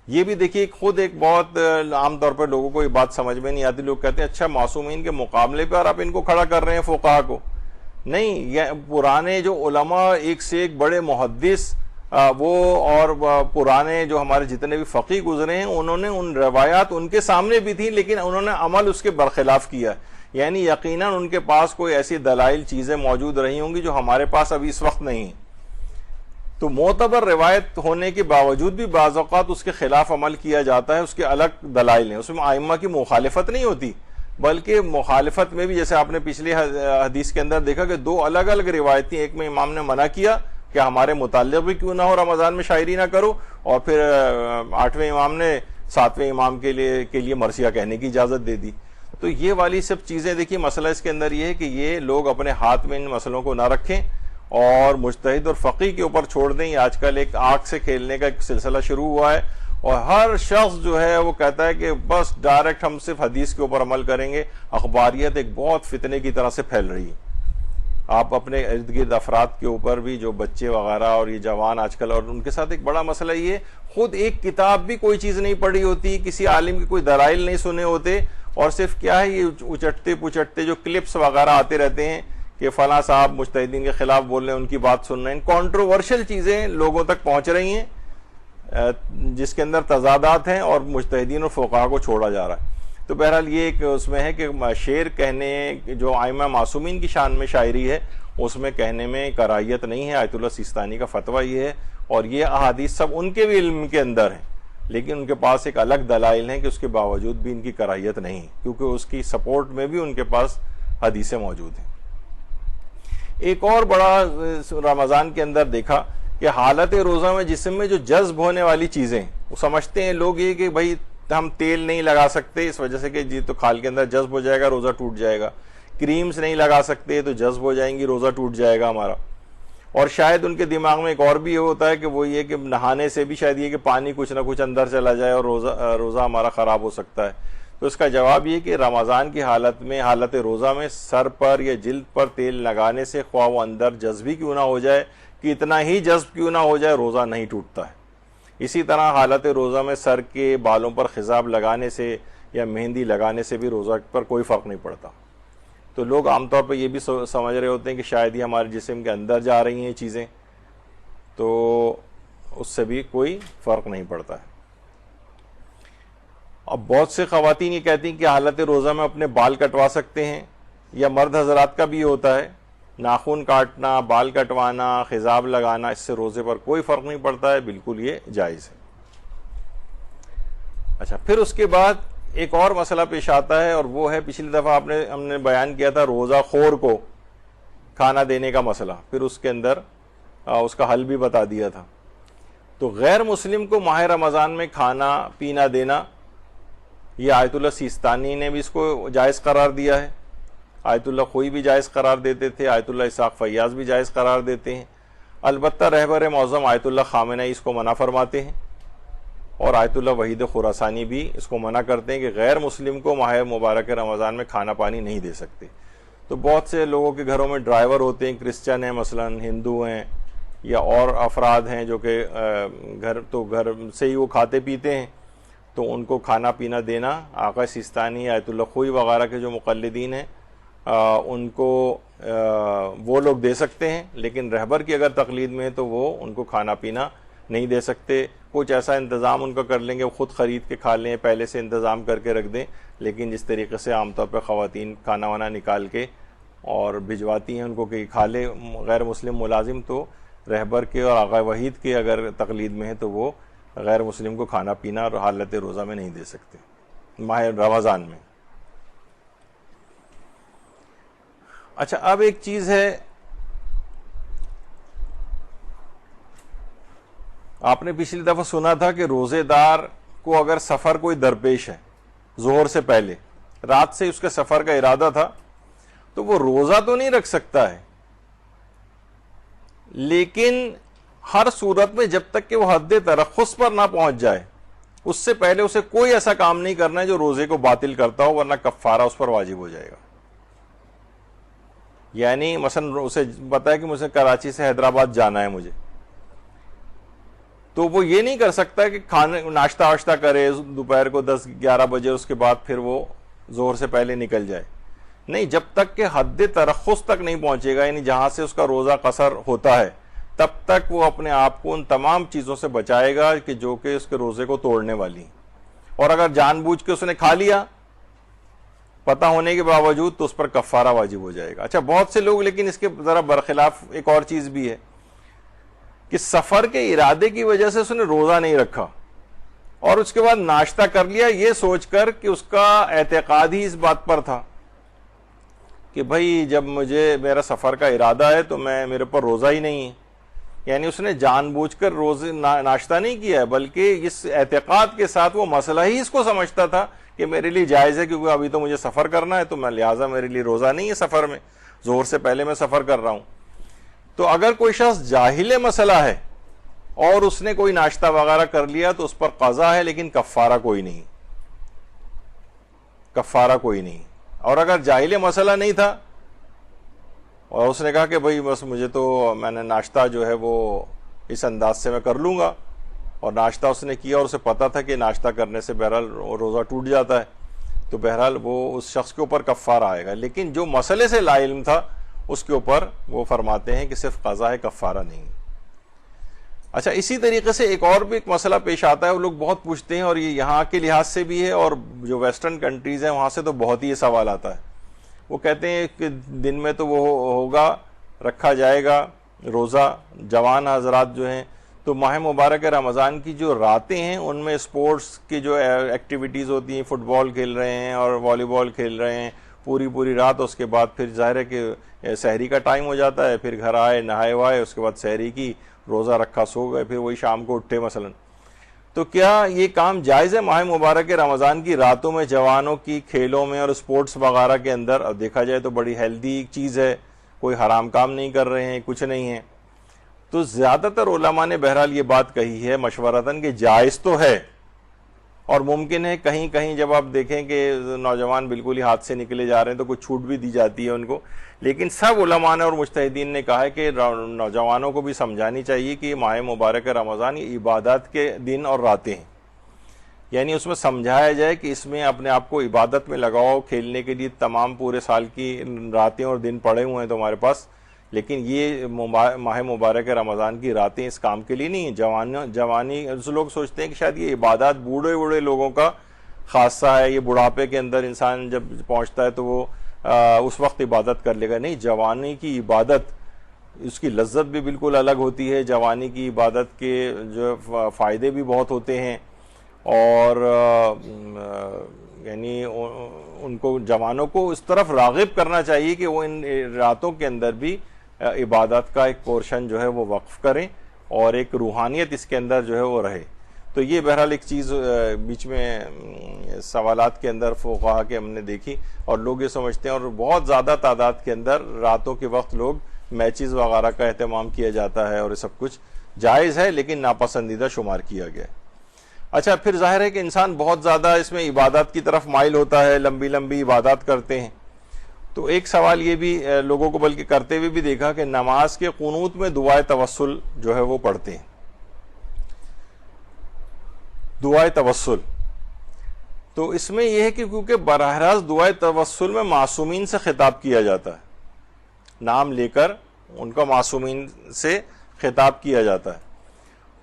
یہ بھی دیکھیے خود ایک بہت عام طور پر لوگوں کو یہ بات سمجھ میں نہیں آتی، لوگ کہتے ہیں اچھا معصومین کے مقابلے پر آپ ان کو کھڑا کر رہے ہیں فقہا کو۔ نہیں، یہ پرانے جو علماء ایک سے ایک بڑے محدث وہ اور پرانے جو ہمارے جتنے بھی فقیہ گزرے ہیں انہوں نے ان روایات ان کے سامنے بھی تھی لیکن انہوں نے عمل اس کے برخلاف کیا، یعنی یقیناً ان کے پاس کوئی ایسی دلائل چیزیں موجود رہی ہوں گی جو ہمارے پاس ابھی اس وقت نہیں۔ تو معتبر روایت ہونے کے باوجود بھی بعض اوقات اس کے خلاف عمل کیا جاتا ہے، اس کے الگ دلائل ہیں، اس میں ائمہ کی مخالفت نہیں ہوتی، بلکہ مخالفت میں بھی جیسے آپ نے پچھلی حدیث کے اندر دیکھا کہ دو الگ الگ روایتیں، ایک میں امام نے منع کیا کہ ہمارے متعلق بھی کیوں نہ ہو رمضان میں شاعری نہ کرو، اور پھر 8ویں امام نے 7ویں امام کے لیے مرثیہ کہنے کی اجازت دے دی۔ تو یہ والی سب چیزیں دیکھیے، مسئلہ اس کے اندر یہ ہے کہ یہ لوگ اپنے ہاتھ میں ان مسئلوں کو نہ رکھیں اور مجتہد اور فقیہ کے اوپر چھوڑ دیں۔ یہ آج کل ایک آنکھ سے کھیلنے کا ایک سلسلہ شروع ہوا ہے اور ہر شخص جو ہے وہ کہتا ہے کہ بس ڈائریکٹ ہم صرف حدیث کے اوپر عمل کریں گے۔ اخباریت ایک بہت فتنے کی طرح سے پھیل رہی ہے۔ آپ اپنے ارد گرد افراد کے اوپر بھی جو بچے وغیرہ اور یہ جوان آج کل، اور ان کے ساتھ ایک بڑا مسئلہ یہ خود ایک کتاب بھی کوئی چیز نہیں پڑھی ہوتی، کسی عالم کے کوئی دلائل نہیں سنے ہوتے، اور صرف کیا ہے یہ اچٹتے پچٹتے جو کلپس وغیرہ آتے رہتے ہیں کہ فلاں صاحب مجتہدین کے خلاف بول رہے ہیں، ان کی بات سن رہے ہیں، کنٹروورشل چیزیں لوگوں تک پہنچ رہی ہیں جس کے اندر تضادات ہیں اور مجتہدین اور فقہا کو چھوڑا جا رہا ہے۔ تو بہرحال یہ ایک اس میں ہے کہ شعر کہنے جو ائمہ معصومین کی شان میں شاعری ہے اس میں کہنے میں کراہیت نہیں ہے۔ آیت اللہ سیستانی کا فتویٰ یہ ہے، اور یہ احادیث سب ان کے بھی علم کے اندر ہیں، لیکن ان کے پاس ایک الگ دلائل ہیں کہ اس کے باوجود بھی ان کی کراہیت نہیں، کیونکہ اس کی سپورٹ میں بھی ان کے پاس حدیثیں موجود ہیں۔ ایک اور بڑا رمضان کے اندر دیکھا کہ حالت روزہ میں جسم میں جو جذب ہونے والی چیزیں، وہ سمجھتے ہیں لوگ یہ کہ بھائی ہم تیل نہیں لگا سکتے اس وجہ سے کہ جی تو کھال کے اندر جذب ہو جائے گا، روزہ ٹوٹ جائے گا، کریمز نہیں لگا سکتے تو جذب ہو جائیں گی، روزہ ٹوٹ جائے گا ہمارا، اور شاید ان کے دماغ میں ایک اور بھی یہ ہوتا ہے کہ وہ یہ کہ نہانے سے بھی شاید یہ کہ پانی کچھ نہ کچھ اندر چلا جائے اور روزہ ہمارا خراب ہو سکتا ہے۔ تو اس کا جواب یہ کہ رمضان کی حالت میں، حالت روزہ میں سر پر یا جلد پر تیل لگانے سے خواہ وہ اندر جذبی کیوں نہ ہو جائے، کہ اتنا ہی جذب کیوں نہ ہو جائے، روزہ نہیں ٹوٹتا ہے۔ اسی طرح حالت روزہ میں سر کے بالوں پر خضاب لگانے سے یا مہندی لگانے سے بھی روزہ پر کوئی فرق نہیں پڑتا. تو لوگ عام طور پہ یہ بھی سمجھ رہے ہوتے ہیں کہ شاید یہ ہمارے جسم کے اندر جا رہی ہیں چیزیں، تو اس سے بھی کوئی فرق نہیں پڑتا ہے. اب بہت سے خواتین یہ کہتی ہیں کہ حالت روزہ میں اپنے بال کٹوا سکتے ہیں، یا مرد حضرات کا بھی ہوتا ہے، ناخن کاٹنا، بال کٹوانا، خضاب لگانا، اس سے روزے پر کوئی فرق نہیں پڑتا ہے، بالکل یہ جائز ہے. اچھا، پھر اس کے بعد ایک اور مسئلہ پیش آتا ہے، اور وہ ہے پچھلی دفعہ ہم نے بیان کیا تھا روزہ خور کو کھانا دینے کا مسئلہ، پھر اس کے اندر اس کا حل بھی بتا دیا تھا. تو غیر مسلم کو ماہ رمضان میں کھانا پینا دینا، یہ آیت اللہ سیستانی نے بھی اس کو جائز قرار دیا ہے، آیت اللہ خوئی بھی جائز قرار دیتے تھے، آیت اللہ اسحاق فیاض بھی جائز قرار دیتے ہیں. البتہ رہبر معظم آیت اللہ خامنہ اس کو منع فرماتے ہیں، اور آیت اللہ وحید خراسانی بھی اس کو منع کرتے ہیں کہ غیر مسلم کو ماہ مبارک رمضان میں کھانا پانی نہیں دے سکتے. تو بہت سے لوگوں کے گھروں میں ڈرائیور ہوتے ہیں، کرسچن ہیں، مثلا ہندو ہیں، یا اور افراد ہیں جو کہ گھر سے ہی وہ کھاتے پیتے ہیں، تو ان کو کھانا پینا دینا آقا سیستانی، آیت اللہ خوئی وغیرہ کے جو مقلدین ہیں ان کو وہ لوگ دے سکتے ہیں، لیکن رہبر کی اگر تقلید میں ہے تو وہ ان کو کھانا پینا نہیں دے سکتے. کچھ ایسا انتظام ان کا کر لیں گے، وہ خود خرید کے کھا لیں، پہلے سے انتظام کر کے رکھ دیں، لیکن جس طریقے سے عام طور پہ خواتین کھانا وانا نکال کے اور بھجواتی ہیں ان کو کہ کھا لے غیر مسلم ملازم، تو رہبر کے اور آقا وحید کے اگر تقلید میں ہے تو وہ غیر مسلم کو کھانا پینا اور حالت روزہ میں نہیں دے سکتے ماہ رمضان میں. اچھا، اب ایک چیز ہے، آپ نے پچھلی دفعہ سنا تھا کہ روزے دار کو اگر سفر کوئی درپیش ہے، ظہر سے پہلے رات سے اس کے سفر کا ارادہ تھا، تو وہ روزہ تو نہیں رکھ سکتا ہے، لیکن ہر صورت میں جب تک کہ وہ حد ترخص پر نہ پہنچ جائے اس سے پہلے اسے کوئی ایسا کام نہیں کرنا ہے جو روزے کو باطل کرتا ہو، ورنہ کفارہ اس پر واجب ہو جائے گا. یعنی مثلا اسے پتا ہے کہ مجھے کراچی سے حیدرآباد جانا ہے مجھے، تو وہ یہ نہیں کر سکتا کہ ناشتہ واشتہ کرے دوپہر کو 10-11 بجے، اس کے بعد پھر وہ ظہر سے پہلے نکل جائے. نہیں، جب تک کہ حد ترخص تک نہیں پہنچے گا، یعنی جہاں سے اس کا روزہ قصر ہوتا ہے، تب تک وہ اپنے آپ کو ان تمام چیزوں سے بچائے گا کہ جو کہ اس کے روزے کو توڑنے والی ہیں. اور اگر جان بوجھ کے اس نے کھا لیا پتہ ہونے کے باوجود، تو اس پر کفارہ واجب ہو جائے گا. اچھا، بہت سے لوگ لیکن اس کے ذرا برخلاف ایک اور چیز بھی ہے کہ سفر کے ارادے کی وجہ سے اس نے روزہ نہیں رکھا اور اس کے بعد ناشتہ کر لیا، یہ سوچ کر کہ اس کا اعتقاد ہی اس بات پر تھا کہ بھائی جب میرا سفر کا ارادہ ہے تو میرے پر روزہ ہی نہیں ہے. یعنی اس نے جان بوجھ کر روزے ناشتہ نہیں کیا ہے، بلکہ اس اعتقاد کے ساتھ وہ مسئلہ ہی اس کو سمجھتا تھا کہ میرے لیے جائز ہے، کیونکہ ابھی تو مجھے سفر کرنا ہے، تو میں لہٰذا میرے لیے روزہ نہیں ہے سفر میں، ظہر سے پہلے میں سفر کر رہا ہوں. تو اگر کوئی شخص جاہل مسئلہ ہے اور اس نے کوئی ناشتہ وغیرہ کر لیا تو اس پر قضا ہے، لیکن کفارہ کوئی نہیں، کفارہ کوئی نہیں. اور اگر جاہل مسئلہ نہیں تھا اور اس نے کہا کہ بھئی بس مجھے تو میں نے ناشتہ جو ہے وہ اس انداز سے میں کر لوں گا، اور ناشتہ اس نے کیا اور اسے پتا تھا کہ ناشتہ کرنے سے بہرحال روزہ ٹوٹ جاتا ہے، تو بہرحال وہ اس شخص کے اوپر کفارہ آئے گا. لیکن جو مسئلے سے لا علم تھا اس کے اوپر وہ فرماتے ہیں کہ صرف قضا ہے، کفارہ نہیں. اچھا، اسی طریقے سے ایک اور بھی ایک مسئلہ پیش آتا ہے، وہ لوگ بہت پوچھتے ہیں، اور یہ یہاں کے لحاظ سے بھی ہے اور جو ویسٹرن کنٹریز ہیں وہاں سے تو بہت ہی یہ سوال آتا ہے. وہ کہتے ہیں کہ دن میں تو وہ ہوگا، رکھا جائے گا روزہ، جوان حضرات جو ہیں، تو ماہ مبارک رمضان کی جو راتیں ہیں ان میں اسپورٹس کی جو ایکٹیویٹیز ہوتی ہیں، فٹ بال کھیل رہے ہیں اور والی بال کھیل رہے ہیں پوری رات، اس کے بعد پھر ظاہر ہے کہ سحری کا ٹائم ہو جاتا ہے، پھر گھر آئے نہائے وائے، اس کے بعد سحری کی، روزہ رکھا، سو گئے، پھر وہی شام کو اٹھے مثلا. تو کیا یہ کام جائز ہے ماہ مبارک رمضان کی راتوں میں جوانوں کی کھیلوں میں اور اسپورٹس وغیرہ کے اندر؟ اب دیکھا جائے تو بڑی ہیلدی چیز ہے، کوئی حرام کام نہیں کر رہے ہیں، کچھ نہیں ہے. تو زیادہ تر علماء نے بہرحال یہ بات کہی ہے مشورتاً کہ جائز تو ہے، اور ممکن ہے کہیں کہیں جب آپ دیکھیں کہ نوجوان بالکل ہی ہاتھ سے نکلے جا رہے ہیں تو کچھ چھوٹ بھی دی جاتی ہے ان کو. لیکن سب علماء نے اور مجتہدین نے کہا ہے کہ نوجوانوں کو بھی سمجھانی چاہیے کہ ماہ مبارک رمضان یہ عبادات کے دن اور راتیں ہیں، یعنی اس میں سمجھایا جائے کہ اس میں اپنے آپ کو عبادت میں لگاؤ، کھیلنے کے لیے تمام پورے سال کی راتیں اور دن پڑے ہوئے ہیں تمہارے پاس، لیکن یہ ماہ مبارک رمضان کی راتیں اس کام کے لیے نہیں ہیں۔ جوانی لوگ سوچتے ہیں کہ شاید یہ عبادات بوڑھے لوگوں کا خاصہ ہے، یہ بڑھاپے کے اندر انسان جب پہنچتا ہے تو وہ اس وقت عبادت کر لے گا۔ نہیں، جوانی کی عبادت اس کی لذت بھی بالکل الگ ہوتی ہے، جوانی کی عبادت کے جو فائدے بھی بہت ہوتے ہیں، اور یعنی ان کو جوانوں کو اس طرف راغب کرنا چاہیے کہ وہ ان راتوں کے اندر بھی عبادت کا ایک پورشن جو ہے وہ وقف کریں اور ایک روحانیت اس کے اندر جو ہے وہ رہے۔ تو یہ بہرحال ایک چیز بیچ میں سوالات کے اندر فقہا کے ہم نے دیکھی، اور لوگ یہ سمجھتے ہیں، اور بہت زیادہ تعداد کے اندر راتوں کے وقت لوگ میچز وغیرہ کا اہتمام کیا جاتا ہے، اور یہ سب کچھ جائز ہے لیکن ناپسندیدہ شمار کیا گیا ہے۔ اچھا، پھر ظاہر ہے کہ انسان بہت زیادہ اس میں عبادات کی طرف مائل ہوتا ہے، لمبی عبادات کرتے ہیں، تو ایک سوال یہ بھی لوگوں کو بلکہ کرتے ہوئے بھی دیکھا کہ نماز کے قنوت میں دعائے توسل جو ہے وہ پڑھتے ہیں۔ دعائے توسل تو اس میں یہ ہے کہ کیونکہ براہ راست دعائے توسل میں معصومین سے خطاب کیا جاتا ہے، نام لے کر ان کا معصومین سے خطاب کیا جاتا ہے،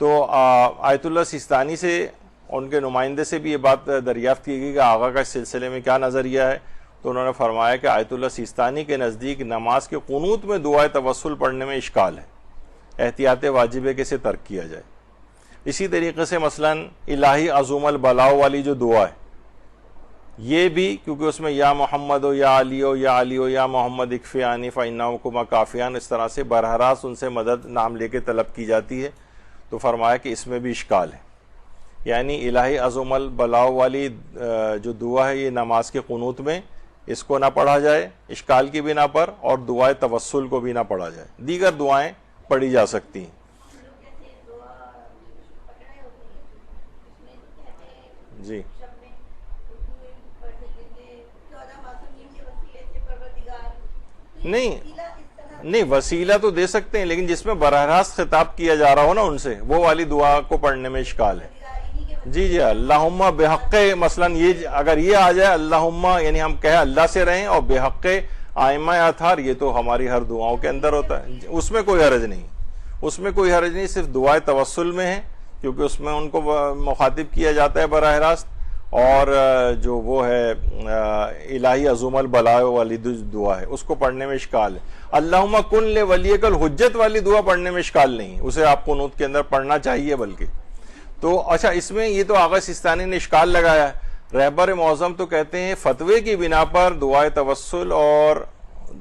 تو آیت اللہ سیستانی سے ان کے نمائندے سے بھی یہ بات دریافت کی گئی کہ آقا کا اس سلسلے میں کیا نظریہ ہے، تو انہوں نے فرمایا کہ آیت اللہ سیستانی کے نزدیک نماز کے قنوت میں دعائے توسل پڑھنے میں اشکال ہے، احتیاط واجب ہے کہ اسے ترک کیا جائے۔ اسی طریقے سے مثلا الہی عظوم البلاؤ والی جو دعا ہے، یہ بھی کیونکہ اس میں یا محمد ہو یا علی ہو یا علی ہو یا محمد اکفیانی فإنکما کافیان، اس طرح سے براہ راست ان سے مدد نام لے کے طلب کی جاتی ہے، تو فرمایا کہ اس میں بھی اشکال ہے، یعنی الہی عظوم البلاؤ والی جو دعا ہے یہ نماز کے قنوت میں اس کو نہ پڑھا جائے اشکال کی بنا پر، اور دعائے توسل کو بھی نہ پڑھا جائے، دیگر دعائیں پڑھی جا سکتی ہیں۔ جی نہیں وسیلہ تو دے سکتے ہیں، لیکن جس میں براہ راست خطاب کیا جا رہا ہو نا ان سے، وہ والی دعا کو پڑھنے میں اشکال ہے۔ جی اللہم بحق، مثلا یہ اگر یہ آ جائے اللہم، یعنی ہم کہیں اللہ سے رہیں، اور بحق آئمہ اطہار، یہ تو ہماری ہر دعاؤں کے اندر ہوتا ہے، اس میں کوئی حرج نہیں، اس میں کوئی حرج نہیں، صرف دعائے توسل میں ہے، کیونکہ اس میں ان کو مخاطب کیا جاتا ہے براہ راست، اور جو وہ ہے الہی عظوم البلاء والی دعا ہے اس کو پڑھنے میں اشکال ہے۔ اللہم کن لولیک الحجت والی دعا پڑھنے میں اشکال نہیں، اسے آپ قنوت کے اندر پڑھنا چاہیے بلکہ۔ تو اچھا، اس میں یہ تو آغا سیستانی نے اشکال لگایا ہے، رہبر معظم تو کہتے ہیں فتوے کی بنا پر دعائے توسل اور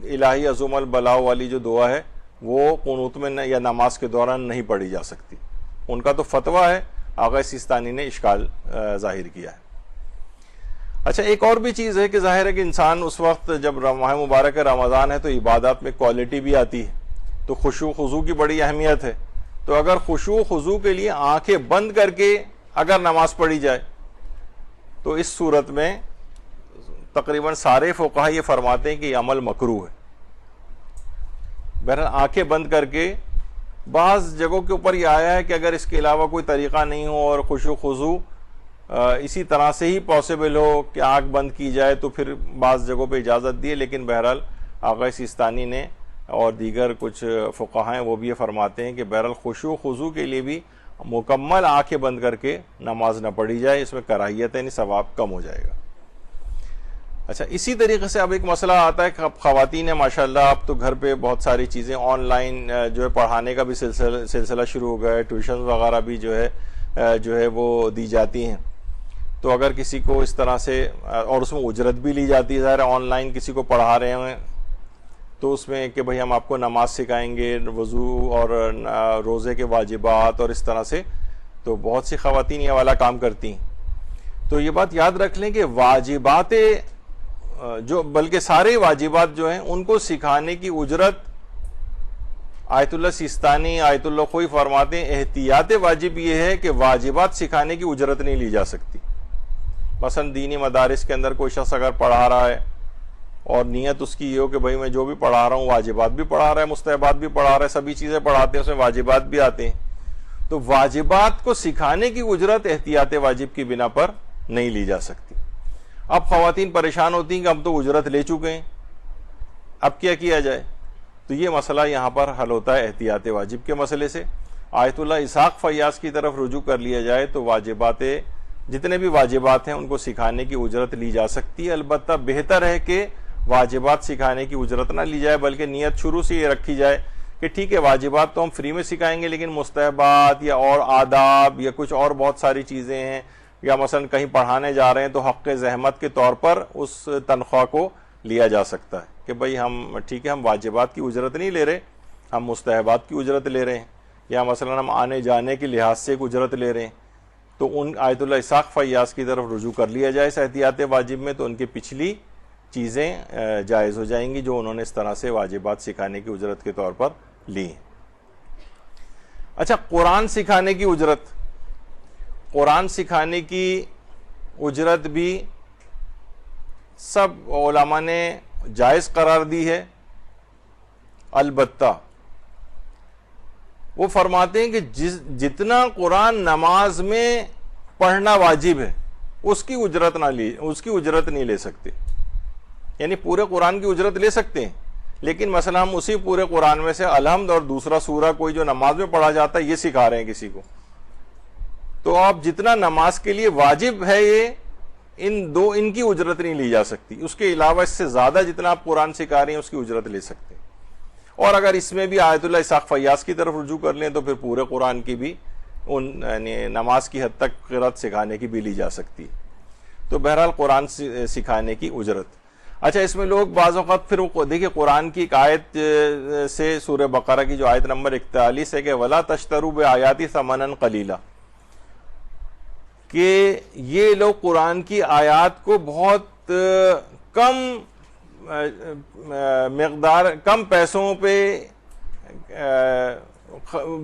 الہی عظوم البلاء والی جو دعا ہے وہ قنوت میں یا نماز کے دوران نہیں پڑھی جا سکتی، ان کا تو فتویٰ ہے، آغا سیستانی نے اشکال ظاہر کیا ہے۔ اچھا، ایک اور بھی چیز ہے کہ ظاہر ہے کہ انسان اس وقت جب ماہ مبارک رمضان ہے تو عبادات میں کوالٹی بھی آتی ہے، تو خشوع خضوع کی بڑی اہمیت ہے، تو اگر خشوع خضوع کے لیے آنکھیں بند کر کے اگر نماز پڑھی جائے تو اس صورت میں تقریباً سارے فقہا یہ فرماتے ہیں کہ یہ عمل مکروہ ہے۔ بہرحال آنکھیں بند کر کے، بعض جگہوں کے اوپر یہ آیا ہے کہ اگر اس کے علاوہ کوئی طریقہ نہیں ہو اور خشوع خضوع اسی طرح سے ہی پاسبل ہو کہ آنکھ بند کی جائے تو پھر بعض جگہوں پہ اجازت دی ہے، لیکن بہرحال آقا سیستانی نے اور دیگر کچھ فقہا ہیں وہ بھی یہ فرماتے ہیں کہ بہرحال خشوع خضوع کے لیے بھی مکمل آنکھیں بند کر کے نماز نہ پڑھی جائے، اس میں کراہیت ہے، یعنی ثواب کم ہو جائے گا۔ اچھا، اسی طریقے سے اب ایک مسئلہ آتا ہے کہ خواتین ہیں ماشاءاللہ، اب تو گھر پہ بہت ساری چیزیں آن لائن جو ہے پڑھانے کا بھی سلسلہ شروع ہو گیا ہے، ٹیوشن وغیرہ بھی جو ہے وہ دی جاتی ہیں، تو اگر کسی کو اس طرح سے، اور اس میں اجرت بھی لی جاتی ہے، ظاہر آن لائن کسی کو پڑھا رہے ہیں تو اس میں کہ بھئی ہم آپ کو نماز سکھائیں گے، وضو اور روزے کے واجبات اور اس طرح سے، تو بہت سی خواتین یہ والا کام کرتی ہیں۔ تو یہ بات یاد رکھ لیں کہ واجبات جو بلکہ سارے واجبات جو ہیں ان کو سکھانے کی اجرت آیت اللہ سیستانی، آیت اللہ خوئی فرماتے ہیں احتیاط واجب یہ ہے کہ واجبات سکھانے کی اجرت نہیں لی جا سکتی۔ مثلا دینی مدارس کے اندر کوئی شخص اگر پڑھا رہا ہے اور نیت اس کی یہ ہو کہ بھئی میں جو بھی پڑھا رہا ہوں واجبات بھی پڑھا رہا ہے، مستحبات بھی پڑھا رہا ہے، سبھی چیزیں پڑھاتے ہیں، اس میں واجبات بھی آتے ہیں، تو واجبات کو سکھانے کی اجرت احتیاط واجب کی بنا پر نہیں لی جا سکتی۔ اب خواتین پریشان ہوتی ہیں کہ ہم تو اجرت لے چکے ہیں، اب کیا کیا جائے؟ تو یہ مسئلہ یہاں پر حل ہوتا ہے احتیاط واجب کے مسئلے سے۔ آیت اللہ اسحاق فیاض کی طرف رجوع کر لیا جائے تو واجبات، جتنے بھی واجبات ہیں ان کو سکھانے کی اجرت لی جا سکتی ہے۔ البتہ بہتر ہے کہ واجبات سکھانے کی اجرت نہ لی جائے، بلکہ نیت شروع سے یہ رکھی جائے کہ ٹھیک ہے واجبات تو ہم فری میں سکھائیں گے، لیکن مستحبات یا اور آداب یا کچھ اور بہت ساری چیزیں ہیں، یا مثلا کہیں پڑھانے جا رہے ہیں تو حق زحمت کے طور پر اس تنخواہ کو لیا جا سکتا ہے کہ بھئی ہم ٹھیک ہے ہم واجبات کی اجرت نہیں لے رہے، ہم مستحبات کی اجرت لے رہے ہیں، یا مثلا ہم آنے جانے کے لحاظ سے ایک اجرت لے رہے ہیں، تو ان آیت اللہ اسحاق فیاض کی طرف رجوع کر لیا جائے اس احتیاط واجب میں، تو ان کی پچھلی چیزیں جائز ہو جائیں گی جو انہوں نے اس طرح سے واجبات سکھانے کی اجرت کے طور پر لی ہیں۔ اچھا، قرآن سکھانے کی اجرت، قرآن سکھانے کی اجرت بھی سب علماء نے جائز قرار دی ہے، البتہ وہ فرماتے ہیں کہ جتنا قرآن نماز میں پڑھنا واجب ہے اس کی اجرت نہیں لے سکتے، یعنی پورے قرآن کی اجرت لے سکتے ہیں، لیکن مثلا ہم اسی پورے قرآن میں سے الحمد اور دوسرا سورہ کوئی جو نماز میں پڑھا جاتا ہے یہ سکھا رہے ہیں کسی کو، تو آپ جتنا نماز کے لیے واجب ہے یہ ان کی اجرت نہیں لی جا سکتی، اس کے علاوہ اس سے زیادہ جتنا آپ قرآن سکھا رہے ہیں اس کی اجرت لے سکتے ہیں۔ اور اگر اس میں بھی آیت اللہ اسحاق فیاض کی طرف رجوع کر لیں تو پھر پورے قرآن کی بھی یعنی نماز کی حد تک قرأت سکھانے کی بھی لی جا سکتی ہے۔ تو بہرحال قرآن سکھانے کی اجرت۔ اچھا، اس میں لوگ بعض اوقات پھر دیکھیں قرآن کی ایک آیت سے سورہ بقرہ کی جو آیت نمبر 41 ہے کہ وَلَا تَشْتَرُوا بِآيَاتِ ثَمَنًا قَلِيلًا، کہ یہ لوگ قرآن کی آیات کو بہت کم پیسوں پہ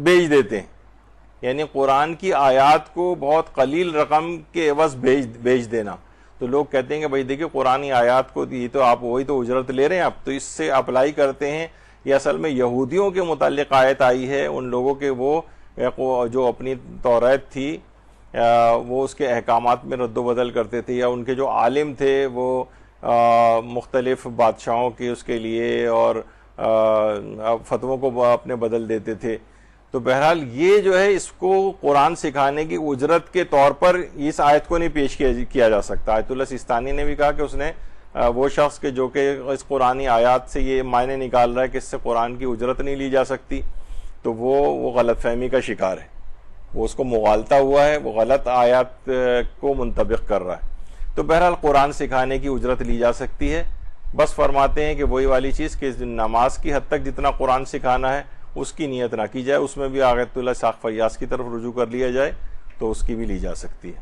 بیچ دیتے ہیں، یعنی قرآن کی آیات کو بہت قلیل رقم کے عوض بیچ دینا۔ تو لوگ کہتے ہیں کہ بھائی دیکھیں قرآنی آیات کو یہ تو آپ وہی تو اجرت لے رہے ہیں، آپ تو اس سے اپلائی کرتے ہیں۔ یہ اصل میں یہودیوں کے متعلق آیت آئی ہے، ان لوگوں کے وہ جو اپنی توریت تھی وہ اس کے احکامات میں رد و بدل کرتے تھے، یا ان کے جو عالم تھے وہ مختلف بادشاہوں کے اس کے لیے اور فتووں کو اپنے بدل دیتے تھے۔ تو بہرحال یہ جو ہے اس کو قرآن سکھانے کی اجرت کے طور پر اس آیت کو نہیں پیش کیا جا سکتا۔ آیت اللہ سیستانی نے بھی کہا کہ اس نے وہ شخص کے جو کہ اس قرآنی آیات سے یہ معنی نکال رہا ہے کہ اس سے قرآن کی اجرت نہیں لی جا سکتی، تو وہ غلط فہمی کا شکار ہے، وہ اس کو مغالطہ ہوا ہے، وہ غلط آیات کو منطبق کر رہا ہے۔ تو بہرحال قرآن سکھانے کی اجرت لی جا سکتی ہے، بس فرماتے ہیں کہ وہی والی چیز کہ نماز کی حد تک جتنا قرآن سکھانا ہے اس کی نیت نہ کی جائے، اس میں بھی آیت اللہ اسحاق فیاض کی طرف رجوع کر لیا جائے تو اس کی بھی لی جا سکتی ہے۔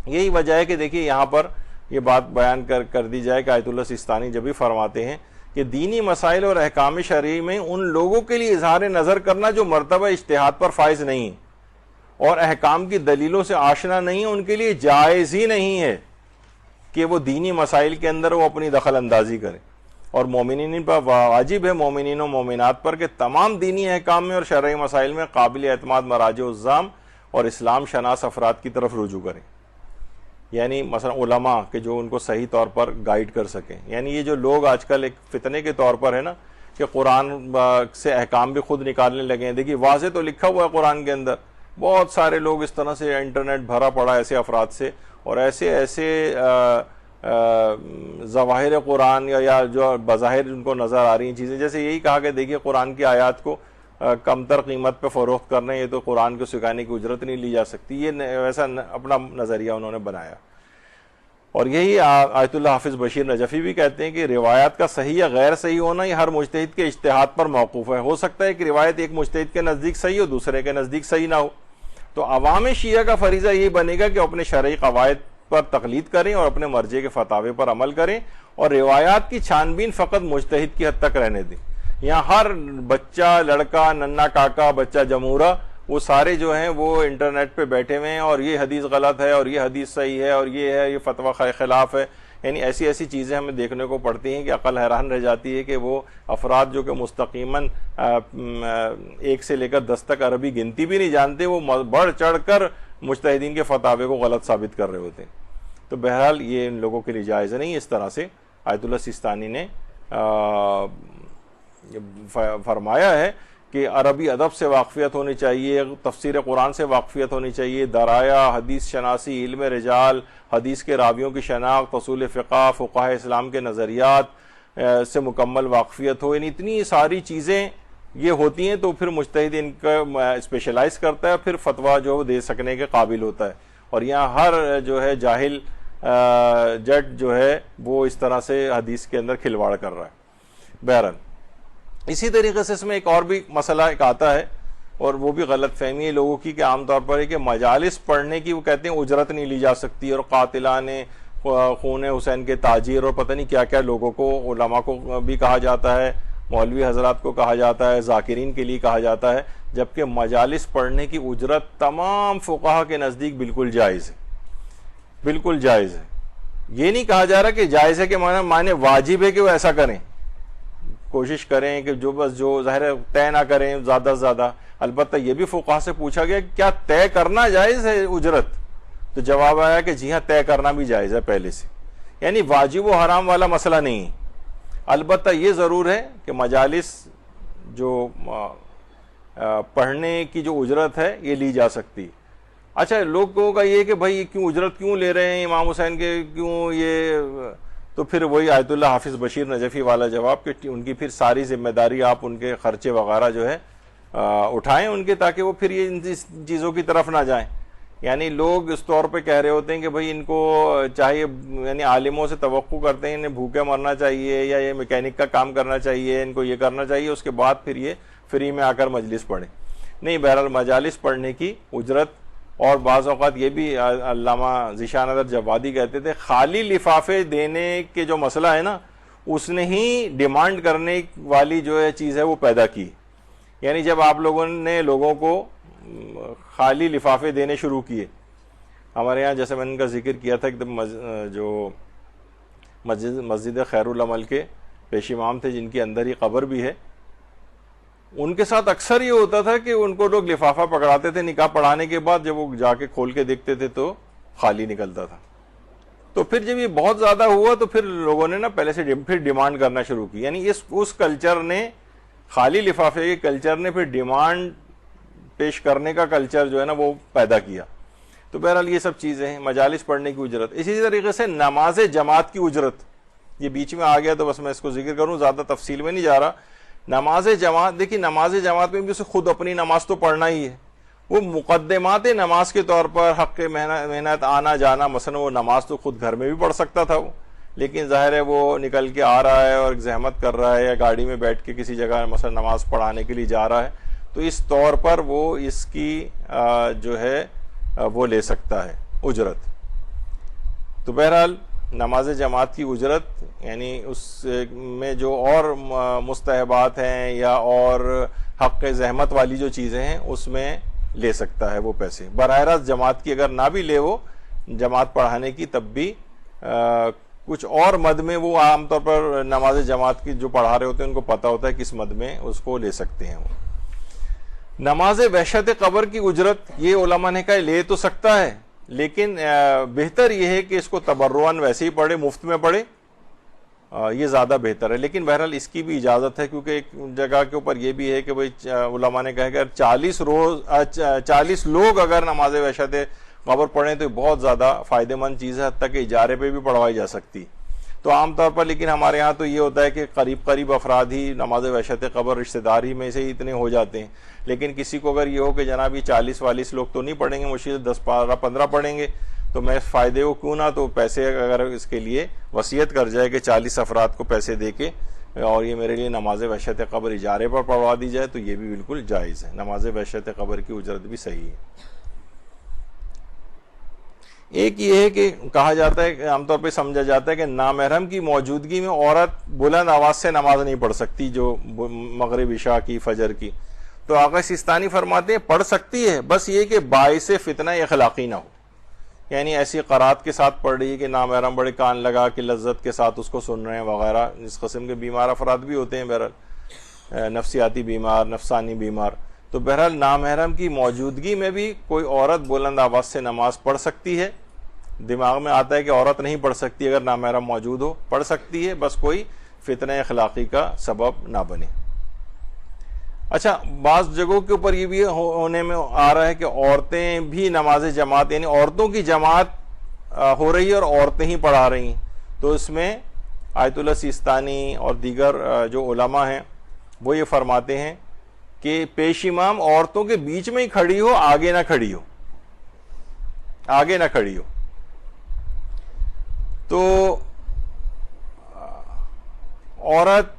یہی وجہ ہے کہ دیکھیے یہاں پر یہ بات بیان کر دی جائے کہ آیت اللہ سیستانی جب بھی فرماتے ہیں کہ دینی مسائل اور احکام شرعی میں ان لوگوں کے لیے اظہار نظر کرنا جو مرتبہ اجتہاد پر فائز نہیں اور احکام کی دلیلوں سے آشنا نہیں، ان کے لیے جائز ہی نہیں ہے کہ وہ دینی مسائل کے اندر وہ اپنی دخل اندازی کریں، اور مومنین پر واجب ہے، مومنین و مومنات پر، کہ تمام دینی احکام میں اور شرعی مسائل میں قابل اعتماد مراجع الزام اور اسلام شناس افراد کی طرف رجوع کریں، یعنی مثلا علماء کہ جو ان کو صحیح طور پر گائیڈ کر سکیں۔ یعنی یہ جو لوگ آج کل ایک فتنے کے طور پر ہے نا کہ قرآن سے احکام بھی خود نکالنے لگے ہیں، دیکھیے واضح تو لکھا ہوا ہے قرآن کے اندر، بہت سارے لوگ اس طرح سے انٹرنیٹ بھرا پڑا ایسے افراد سے، اور ایسے ظواہر قرآن یا جو بظاہر ان کو نظر آ رہی ہیں چیزیں، جیسے یہی کہا کہ دیکھیے قرآن کی آیات کو کم تر قیمت پہ فروخت کرنا، یہ تو قرآن کو سکھانے کی اجرت نہیں لی جا سکتی، یہ ویسا اپنا نظریہ انہوں نے بنایا۔ اور یہی آیت اللہ حافظ بشیر نجفی بھی کہتے ہیں کہ روایات کا صحیح یا غیر صحیح ہونا یہ ہر مجتہد کے اجتہاد پر موقوف ہے، ہو سکتا ہے کہ روایت ایک مجتہد کے نزدیک صحیح ہو، دوسرے کے نزدیک صحیح نہ ہو۔ تو عوام شیعہ کا فریضہ یہی بنے گا کہ اپنے شرعی قواعد پر تقلید کریں اور اپنے مرجع کے فتاوے پر عمل کریں، اور روایات کی چھان بین فقط مجتہد کی حد تک رہنے دیں۔ یہاں ہر بچہ، لڑکا، ننا کاکا، بچہ جمہورہ، وہ سارے جو ہیں وہ انٹرنیٹ پہ بیٹھے ہوئے ہیں اور یہ حدیث غلط ہے اور یہ حدیث صحیح ہے اور یہ ہے، یہ فتویٰ خلاف ہے، یعنی ایسی ایسی چیزیں ہمیں دیکھنے کو پڑتی ہیں کہ عقل حیران رہ جاتی ہے کہ وہ افراد جو کہ مستقیماً 1 سے لے کر 10 تک عربی گنتی بھی نہیں جانتے، وہ بڑھ چڑھ کر مجتہدین کے فتاوے کو غلط ثابت کر رہے ہوتے ہیں. تو بہرحال یہ ان لوگوں کے لیے جائز نہیں. اس طرح سے آیت اللہ سیستانی نے فرمایا ہے کہ عربی ادب سے واقفیت ہونی چاہیے، تفسیر قرآن سے واقفیت ہونی چاہیے، درایا، حدیث شناسی، علم رجال، حدیث کے راویوں کی شناخت، اصول فقہ، فقہاء اسلام کے نظریات سے مکمل واقفیت ہو. یعنی اتنی ساری چیزیں یہ ہوتی ہیں تو پھر مجتہد ان کا اسپیشلائز کرتا ہے، پھر فتویٰ جو دے سکنے کے قابل ہوتا ہے. اور یہاں ہر جو ہے جاہل جج جو ہے وہ اس طرح سے حدیث کے اندر کھلواڑ کر رہا ہے. بہرحال اسی طریقے سے اس میں ایک اور بھی مسئلہ ایک آتا ہے، اور وہ بھی غلط فہمی ہے لوگوں کی کہ عام طور پر ہے کہ مجالس پڑھنے کی وہ کہتے ہیں اجرت نہیں لی جا سکتی، اور قاتلان خون حسین کے تاجر اور پتہ نہیں کیا کیا لوگوں کو، علماء کو بھی کہا جاتا ہے، مولوی حضرات کو کہا جاتا ہے، ذاکرین کے لیے کہا جاتا ہے، جبکہ مجالس پڑھنے کی اجرت تمام فقہا کے نزدیک بالکل جائز ہے، بالکل جائز ہے. یہ نہیں کہا جا رہا کہ جائز ہے کہ معنی واجب ہے کہ وہ ایسا کریں، کوشش کریں کہ جو ظاہر طے نہ کریں زیادہ سے زیادہ. البتہ یہ بھی فقہا سے پوچھا گیا کہ کیا طے کرنا جائز ہے اجرت، تو جواب آیا کہ جی ہاں طے کرنا بھی جائز ہے پہلے سے. یعنی واجب و حرام والا مسئلہ نہیں ہے. البتہ یہ ضرور ہے کہ مجالس جو پڑھنے کی جو اجرت ہے یہ لی جا سکتی. اچھا لوگوں کا یہ کہ بھائی کیوں اجرت کیوں لے رہے ہیں امام حسین کے، کیوں یہ، تو پھر وہی آیت اللہ حافظ بشیر نجفی والا جواب کہ ان کی پھر ساری ذمہ داری آپ ان کے خرچے وغیرہ جو ہے اٹھائیں ان کے، تاکہ وہ پھر یہ ان چیزوں کی طرف نہ جائیں. یعنی لوگ اس طور پہ کہہ رہے ہوتے ہیں کہ بھائی ان کو چاہیے، یعنی عالموں سے توقع کرتے ہیں انہیں بھوکے مرنا چاہیے یا یہ میکینک کا کام کرنا چاہیے، ان کو یہ کرنا چاہیے، اس کے بعد پھر یہ فری میں آ کر مجلس پڑھیں. نہیں، بہرحال مجالس پڑھنے کی اجرت، اور بعض اوقات یہ بھی علامہ ذیشان اظہر جوادی کہتے تھے خالی لفافے دینے کے جو مسئلہ ہے نا، اس نے ہی ڈیمانڈ کرنے والی جو ہے چیز ہے وہ پیدا کی. یعنی جب آپ لوگوں نے لوگوں کو خالی لفافے دینے شروع کیے، ہمارے یہاں جیسے میں نے ان کا ذکر کیا تھا، ایک دم جو مسجد خیر العمل کے پیش امام تھے جن کے اندر ہی قبر بھی ہے، ان کے ساتھ اکثر یہ ہوتا تھا کہ ان کو لوگ لفافہ پکڑاتے تھے نکاح پڑھانے کے بعد، جب وہ جا کے کھول کے دیکھتے تھے تو خالی نکلتا تھا. تو پھر جب یہ بہت زیادہ ہوا تو پھر لوگوں نے نا پہلے سے پھر ڈیمانڈ کرنا شروع کی. یعنی اس کلچر نے، خالی لفافے کے کلچر نے پھر ڈیمانڈ پیش کرنے کا کلچر جو ہے نا وہ پیدا کیا. تو بہرحال یہ سب چیزیں ہیں. مجالس پڑھنے کی اجرت، اسی طریقے سے نماز جماعت کی اجرت، یہ بیچ میں آ گیا تو بس میں اس کو ذکر کروں، زیادہ تفصیل میں نہیں جا رہا. نماز جماعت، دیکھیے نماز جماعت میں بھی اسے خود اپنی نماز تو پڑھنا ہی ہے، وہ مقدمات نماز کے طور پر حق محنت آنا جانا، مثلا وہ نماز تو خود گھر میں بھی پڑھ سکتا تھا وہ، لیکن ظاہر ہے وہ نکل کے آ رہا ہے اور زحمت کر رہا ہے یا گاڑی میں بیٹھ کے کسی جگہ مثلا نماز پڑھانے کے لیے جا رہا ہے، تو اس طور پر وہ اس کی جو ہے وہ لے سکتا ہے اجرت. تو بہرحال نماز جماعت کی اجرت، یعنی اس میں جو اور مستحبات ہیں یا اور حق زحمت والی جو چیزیں ہیں اس میں لے سکتا ہے وہ پیسے. براہ راست جماعت کی اگر نہ بھی لے وہ جماعت پڑھانے کی، تب بھی کچھ اور مد میں وہ عام طور پر نماز جماعت کی جو پڑھا رہے ہوتے ہیں ان کو پتہ ہوتا ہے کس مد میں اس کو لے سکتے ہیں وہ. نماز وحشت قبر کی اجرت، یہ علماء نے کہا لے تو سکتا ہے، لیکن بہتر یہ ہے کہ اس کو تبرعاً ویسے ہی پڑھے، مفت میں پڑھے، یہ زیادہ بہتر ہے. لیکن بہرحال اس کی بھی اجازت ہے، کیونکہ ایک جگہ کے اوپر یہ بھی ہے کہ بھئی علماء نے کہا کہ اگر 40 لوگ اگر نماز وحشت قبر پڑھیں تو بہت زیادہ فائدہ مند چیز ہے، حتیٰ کہ اجارے پہ بھی پڑھوائی جا سکتی. تو عام طور پر لیکن ہمارے ہاں تو یہ ہوتا ہے کہ قریب افراد ہی نماز وحشت قبر رشتہ داری میں سے ہی اتنے ہو جاتے ہیں. لیکن کسی کو اگر یہ ہو کہ جناب یہ 40 لوگ تو نہیں پڑھیں گے، مشکل 10-15 پڑھیں گے، تو میں فائدے کو کیوں نہ، تو پیسے اگر اس کے لیے وصیت کر جائے کہ 40 افراد کو پیسے دے کے اور یہ میرے لیے نماز وحشت قبر اجارے پر پڑھوا دی جائے، تو یہ بھی بالکل جائز ہے. نماز وحشت قبر کی اجرت بھی صحیح ہے. ایک یہ ہے کہ کہا جاتا ہے، عام طور پہ سمجھا جاتا ہے کہ نامحرم کی موجودگی میں عورت بلند آواز سے نماز نہیں پڑھ سکتی، جو مغرب عشاء کی، فجر کی. تو آقا سیستانی فرماتے ہیں پڑھ سکتی ہے، بس یہ کہ باعث فتنہ اخلاقی نہ ہو. یعنی ایسی قرات کے ساتھ پڑھ رہی ہے کہ نامحرم بڑے کان لگا کے لذت کے ساتھ اس کو سن رہے ہیں وغیرہ. اس قسم کے بیمار افراد بھی ہوتے ہیں بہرحال، نفسیاتی بیمار، نفسانی بیمار. تو بہرحال نامحرم کی موجودگی میں بھی کوئی عورت بلند آواز سے نماز پڑھ سکتی ہے. دماغ میں آتا ہے کہ عورت نہیں پڑھ سکتی، اگر نامحرم موجود ہو پڑھ سکتی ہے، بس کوئی فتنہ اخلاقی کا سبب نہ بنے. اچھا، بعض جگہوں کے اوپر یہ بھی ہونے میں آ رہا ہے کہ عورتیں بھی نماز جماعت، یعنی عورتوں کی جماعت ہو رہی ہے اور عورتیں ہی پڑھا رہی ہیں. تو اس میں آیت اللہ سیستانی اور دیگر جو علماء ہیں وہ یہ فرماتے ہیں کہ پیش امام عورتوں کے بیچ میں ہی کھڑی ہو، آگے نہ کھڑی ہو، آگے نہ کھڑی ہو. تو عورت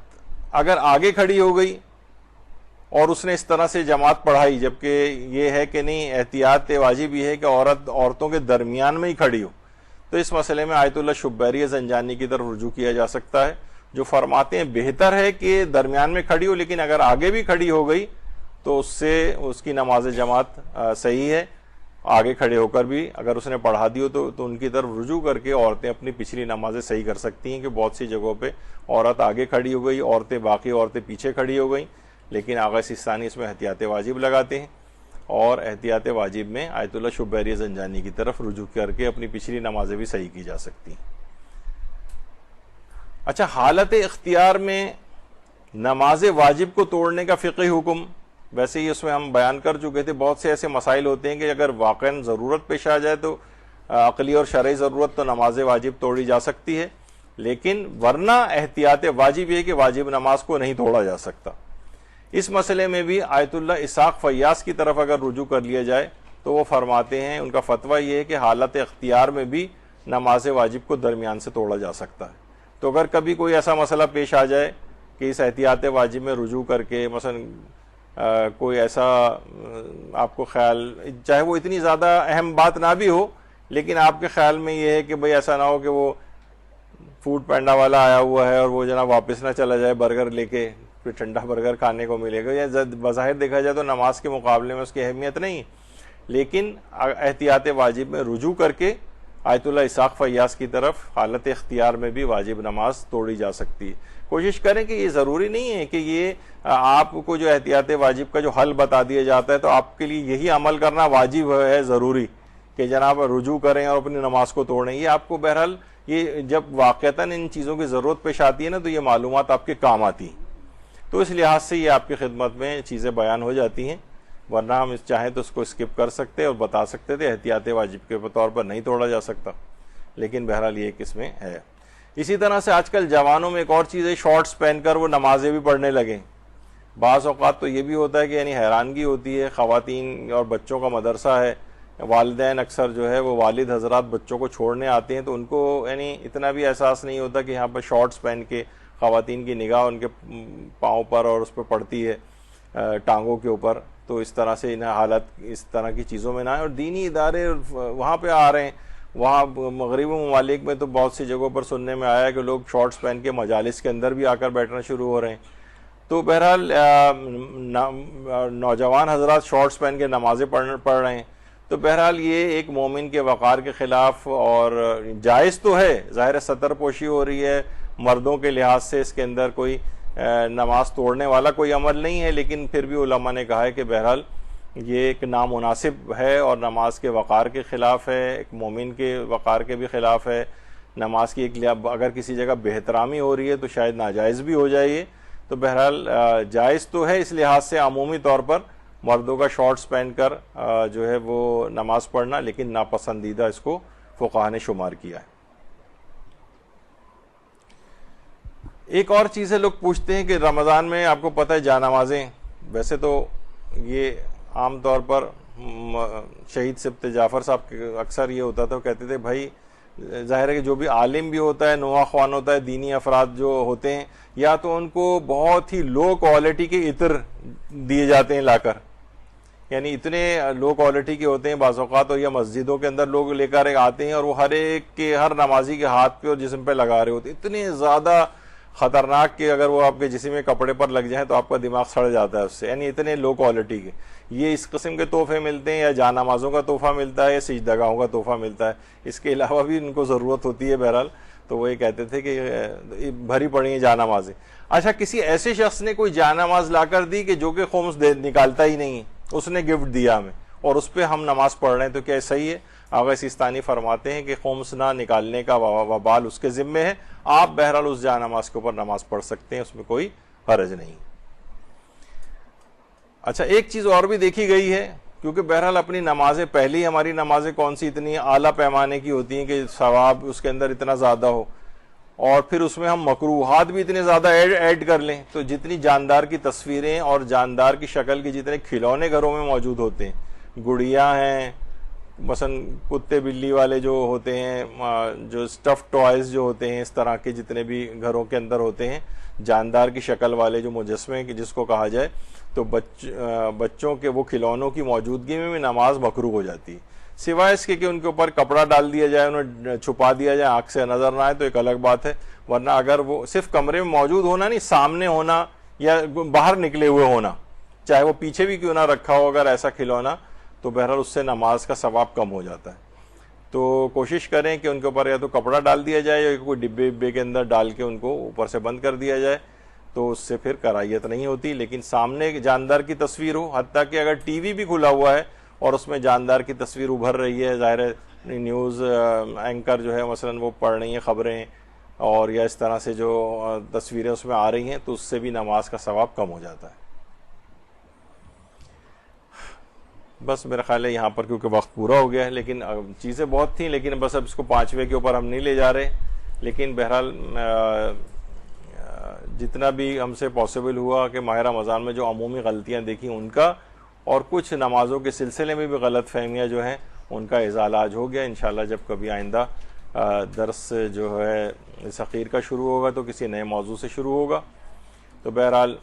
اگر آگے کھڑی ہو گئی اور اس نے اس طرح سے جماعت پڑھائی، جبکہ یہ ہے کہ نہیں، احتیاط واجب یہ ہے کہ عورت عورتوں کے درمیان میں ہی کھڑی ہو، تو اس مسئلے میں آیت اللہ شبیری زنجانی کی طرف رجوع کیا جا سکتا ہے، جو فرماتے ہیں بہتر ہے کہ درمیان میں کھڑی ہو، لیکن اگر آگے بھی کھڑی ہو گئی تو اس سے اس کی نماز جماعت صحیح ہے. آگے کھڑے ہو کر بھی اگر اس نے پڑھا دی ہو تو ان کی طرف رجوع کر کے عورتیں اپنی پچھلی نمازیں صحیح کر سکتی ہیں. کہ بہت سی جگہوں پہ عورت آگے کھڑی ہو گئی، باقی عورتیں پیچھے کھڑی ہو گئیں، لیکن آغا سیستانی اس میں احتیاط واجب لگاتے ہیں اور احتیاط واجب میں آیت اللہ شبیری زنجانی کی طرف رجوع کر کے اپنی پچھلی نمازیں بھی صحیح کی جا سکتی ہیں. اچھا، حالت اختیار میں نماز واجب کو توڑنے کا فقہی حکم، ویسے ہی اس میں ہم بیان کر چکے تھے. بہت سے ایسے مسائل ہوتے ہیں کہ اگر واقعاً ضرورت پیش آ جائے تو عقلی اور شرعی ضرورت تو نماز واجب توڑی جا سکتی ہے، لیکن ورنہ احتیاط واجب یہ کہ واجب نماز کو نہیں توڑا جا سکتا. اس مسئلے میں بھی آیت اللہ اسحاق فیاض کی طرف اگر رجوع کر لیا جائے تو وہ فرماتے ہیں، ان کا فتویٰ یہ ہے کہ حالت اختیار میں بھی نماز واجب کو درمیان سے توڑا جا سکتا ہے. تو اگر کبھی کوئی ایسا مسئلہ پیش آ جائے کہ اس احتیاط واجب میں رجوع کر کے مثلا کوئی ایسا آپ کو خیال، چاہے وہ اتنی زیادہ اہم بات نہ بھی ہو، لیکن آپ کے خیال میں یہ ہے کہ بھئی ایسا نہ ہو کہ وہ فوڈ پینڈا والا آیا ہوا ہے اور وہ جناب واپس نہ چلا جائے برگر لے کے، پھر ٹھنڈا برگر کھانے کو ملے گا. یا بظاہر دیکھا جائے تو نماز کے مقابلے میں اس کی اہمیت نہیں، لیکن احتیاط واجب میں رجوع کر کے آیت اللہ اسحاق فیاض کی طرف حالت اختیار میں بھی واجب نماز توڑی جا سکتی ہے. کوشش کریں کہ یہ ضروری نہیں ہے کہ یہ آپ کو جو احتیاط واجب کا جو حل بتا دیا جاتا ہے تو آپ کے لیے یہی عمل کرنا واجب ہے ضروری کہ جناب رجوع کریں اور اپنی نماز کو توڑیں. یہ آپ کو بہرحال یہ جب واقعتاً ان چیزوں کی ضرورت پیش آتی ہے نا تو یہ معلومات آپ کے کام آتی ہیں. تو اس لحاظ سے یہ آپ کی خدمت میں چیزیں بیان ہو جاتی ہیں، ورنہ ہم چاہیں تو اس کو اسکپ کر سکتے اور بتا سکتے تھے احتیاط واجب کے طور پر نہیں توڑا جا سکتا، لیکن بہرحال یہ اس میں ہے. اسی طرح سے آج کل جوانوں میں ایک اور چیز ہے، شارٹس پہن کر وہ نمازیں بھی پڑھنے لگے. بعض اوقات تو یہ بھی ہوتا ہے کہ یعنی حیرانگی ہوتی ہے، خواتین اور بچوں کا مدرسہ ہے، والدین اکثر جو ہے وہ والد حضرات بچوں کو چھوڑنے آتے ہیں تو ان کو یعنی اتنا بھی احساس نہیں ہوتا کہ یہاں پر شارٹس پہن کے خواتین کی نگاہ ان کے پاؤں پر اور اس پہ پڑتی ہے، ٹانگوں کے اوپر. تو اس طرح سے انہیں حالت اس طرح کی چیزوں میں نہ آئے. اور دینی ادارے وہاں پہ آ رہے ہیں، وہاں مغربی ممالک میں تو بہت سی جگہوں پر سننے میں آیا ہے کہ لوگ شارٹس پہن کے مجالس کے اندر بھی آ کر بیٹھنا شروع ہو رہے ہیں. تو بہرحال نوجوان حضرات شارٹس پہن کے نمازیں پڑھ رہے ہیں. تو بہرحال یہ ایک مومن کے وقار کے خلاف، اور جائز تو ہے، ظاہر سطر پوشی ہو رہی ہے، مردوں کے لحاظ سے اس کے اندر کوئی نماز توڑنے والا کوئی عمل نہیں ہے، لیکن پھر بھی علماء نے کہا ہے کہ بہرحال یہ ایک نامناسب ہے اور نماز کے وقار کے خلاف ہے، ایک مومن کے وقار کے بھی خلاف ہے. نماز کی ایک اگر کسی جگہ بے احترامی ہو رہی ہے تو شاید ناجائز بھی ہو جائے. تو بہرحال جائز تو ہے اس لحاظ سے عمومی طور پر مردوں کا شارٹس پہن کر جو ہے وہ نماز پڑھنا، لیکن ناپسندیدہ اس کو فقہاء نے شمار کیا ہے. ایک اور چیز ہے، لوگ پوچھتے ہیں کہ رمضان میں آپ کو پتہ ہے جا نمازیں، ویسے تو یہ عام طور پر شہید سبت جعفر صاحب اکثر یہ ہوتا تھا، وہ کہتے تھے بھائی ظاہر ہے کہ جو بھی عالم بھی ہوتا ہے، نواں خوان ہوتا ہے، دینی افراد جو ہوتے ہیں، یا تو ان کو بہت ہی لو کوالٹی کے عطر دیے جاتے ہیں لا کر، یعنی اتنے لو کوالٹی کے ہوتے ہیں بعض اوقات، اور یا مسجدوں کے اندر لوگ لے کر آتے ہیں اور وہ ہر ایک کے ہر نمازی کے ہاتھ پہ اور جسم پہ لگا رہے ہوتے ہیں. اتنے زیادہ خطرناک کہ اگر وہ آپ کے جسم میں کپڑے پر لگ جائیں تو آپ کا دماغ سڑ جاتا ہے اس سے، یعنی اتنے لو کوالٹی کے یہ اس قسم کے تحفے ملتے ہیں، یا جان نمازوں کا تحفہ ملتا ہے یا سجدہ گاہوں کا تحفہ ملتا ہے، اس کے علاوہ بھی ان کو ضرورت ہوتی ہے بہرحال. تو وہ یہ کہتے تھے کہ بھری پڑی ہیں جان نمازیں. اچھا کسی ایسے شخص نے کوئی جان نماز لا کر دی کہ جو کہ خمس نکالتا ہی نہیں ہے، اس نے گفٹ دیا ہمیں اور اس پہ ہم نماز پڑھ رہے ہیں، تو کیا صحیح ہے؟ آغا سیستانی فرماتے ہیں کہ خمس نہ نکالنے کا وبال اس کے ذمے ہے، آپ بہرحال اس جان نماز کے اوپر نماز پڑھ سکتے ہیں، اس میں کوئی حرج نہیں. اچھا ایک چیز اور بھی دیکھی گئی ہے، کیونکہ بہرحال اپنی نمازیں پہلی ہماری نمازیں کون سی اتنی اعلیٰ پیمانے کی ہوتی ہیں کہ ثواب اس کے اندر اتنا زیادہ ہو، اور پھر اس میں ہم مکروہات بھی اتنے زیادہ ایڈ کر لیں، تو جتنی جاندار کی تصویریں اور جاندار کی شکل کے جتنے کھلونے گھروں میں موجود ہوتے ہیں، گڑیاں ہیں مثلا کتے بلی والے جو ہوتے ہیں، جو اسٹف ٹوائز جو ہوتے ہیں، اس طرح کے جتنے بھی گھروں کے اندر ہوتے ہیں جاندار کی شکل والے جو مجسمے جس کو کہا جائے، تو بچوں کے وہ کھلونوں کی موجودگی میں بھی نماز مکروہ ہو جاتی ہے، سوائے اس کے کہ ان کے اوپر کپڑا ڈال دیا جائے، انہیں چھپا دیا جائے، آنکھ سے نظر نہ آئے تو ایک الگ بات ہے. ورنہ اگر وہ صرف کمرے میں موجود ہونا نہیں، سامنے ہونا یا باہر نکلے ہوئے ہونا، چاہے وہ پیچھے بھی کیوں نہ رکھا ہو اگر ایسا کھلونا، تو بہرحال اس سے نماز کا ثواب کم ہو جاتا ہے. تو کوشش کریں کہ ان کے اوپر یا تو کپڑا ڈال دیا جائے یا کوئی ڈبے کے اندر ڈال کے ان کو اوپر سے بند کر دیا جائے، تو اس سے پھر کراہیت نہیں ہوتی. لیکن سامنے جاندار کی تصویر ہو، حتیٰ کہ اگر ٹی وی بھی کھلا ہوا ہے اور اس میں جاندار کی تصویر ابھر رہی ہے، ظاہر ہے نیوز اینکر جو ہے مثلا وہ پڑھ رہی ہیں خبریں، اور یا اس طرح سے جو تصویریں اس میں آ رہی ہیں، تو اس سے بھی نماز کا ثواب کم ہو جاتا ہے. بس میرا خیال ہے یہاں پر کیونکہ وقت پورا ہو گیا ہے، لیکن چیزیں بہت تھیں، لیکن بس اب اس کو 5ویں کے اوپر ہم نہیں لے جا رہے. لیکن بہرحال جتنا بھی ہم سے پاسبل ہوا کہ ماہ رمضان میں جو عمومی غلطیاں دیکھیں ان کا، اور کچھ نمازوں کے سلسلے میں بھی غلط فہمیاں جو ہیں ان کا ازالہ آج ہو گیا. انشاءاللہ جب کبھی آئندہ درس جو ہے اس اخیر کا شروع ہوگا تو کسی نئے موضوع سے شروع ہوگا. تو بہرحال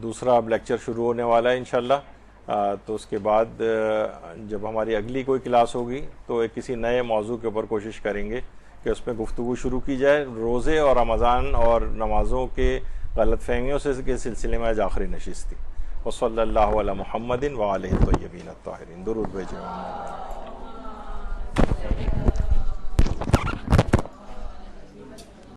دوسرا اب لیکچر شروع ہونے والا ہے انشاءاللہ. تو اس کے بعد جب ہماری اگلی کوئی کلاس ہوگی تو ایک کسی نئے موضوع کے اوپر کوشش کریں گے کہ اس میں گفتگو شروع کی جائے، روزے اور رمضان اور نمازوں کے غلط فہمیوں سے کے سلسلے میں آج آخری نشست تھی. وصلی اللہ علی محمد وآلہ الطیبین الطاہرین. درود بھیجیں.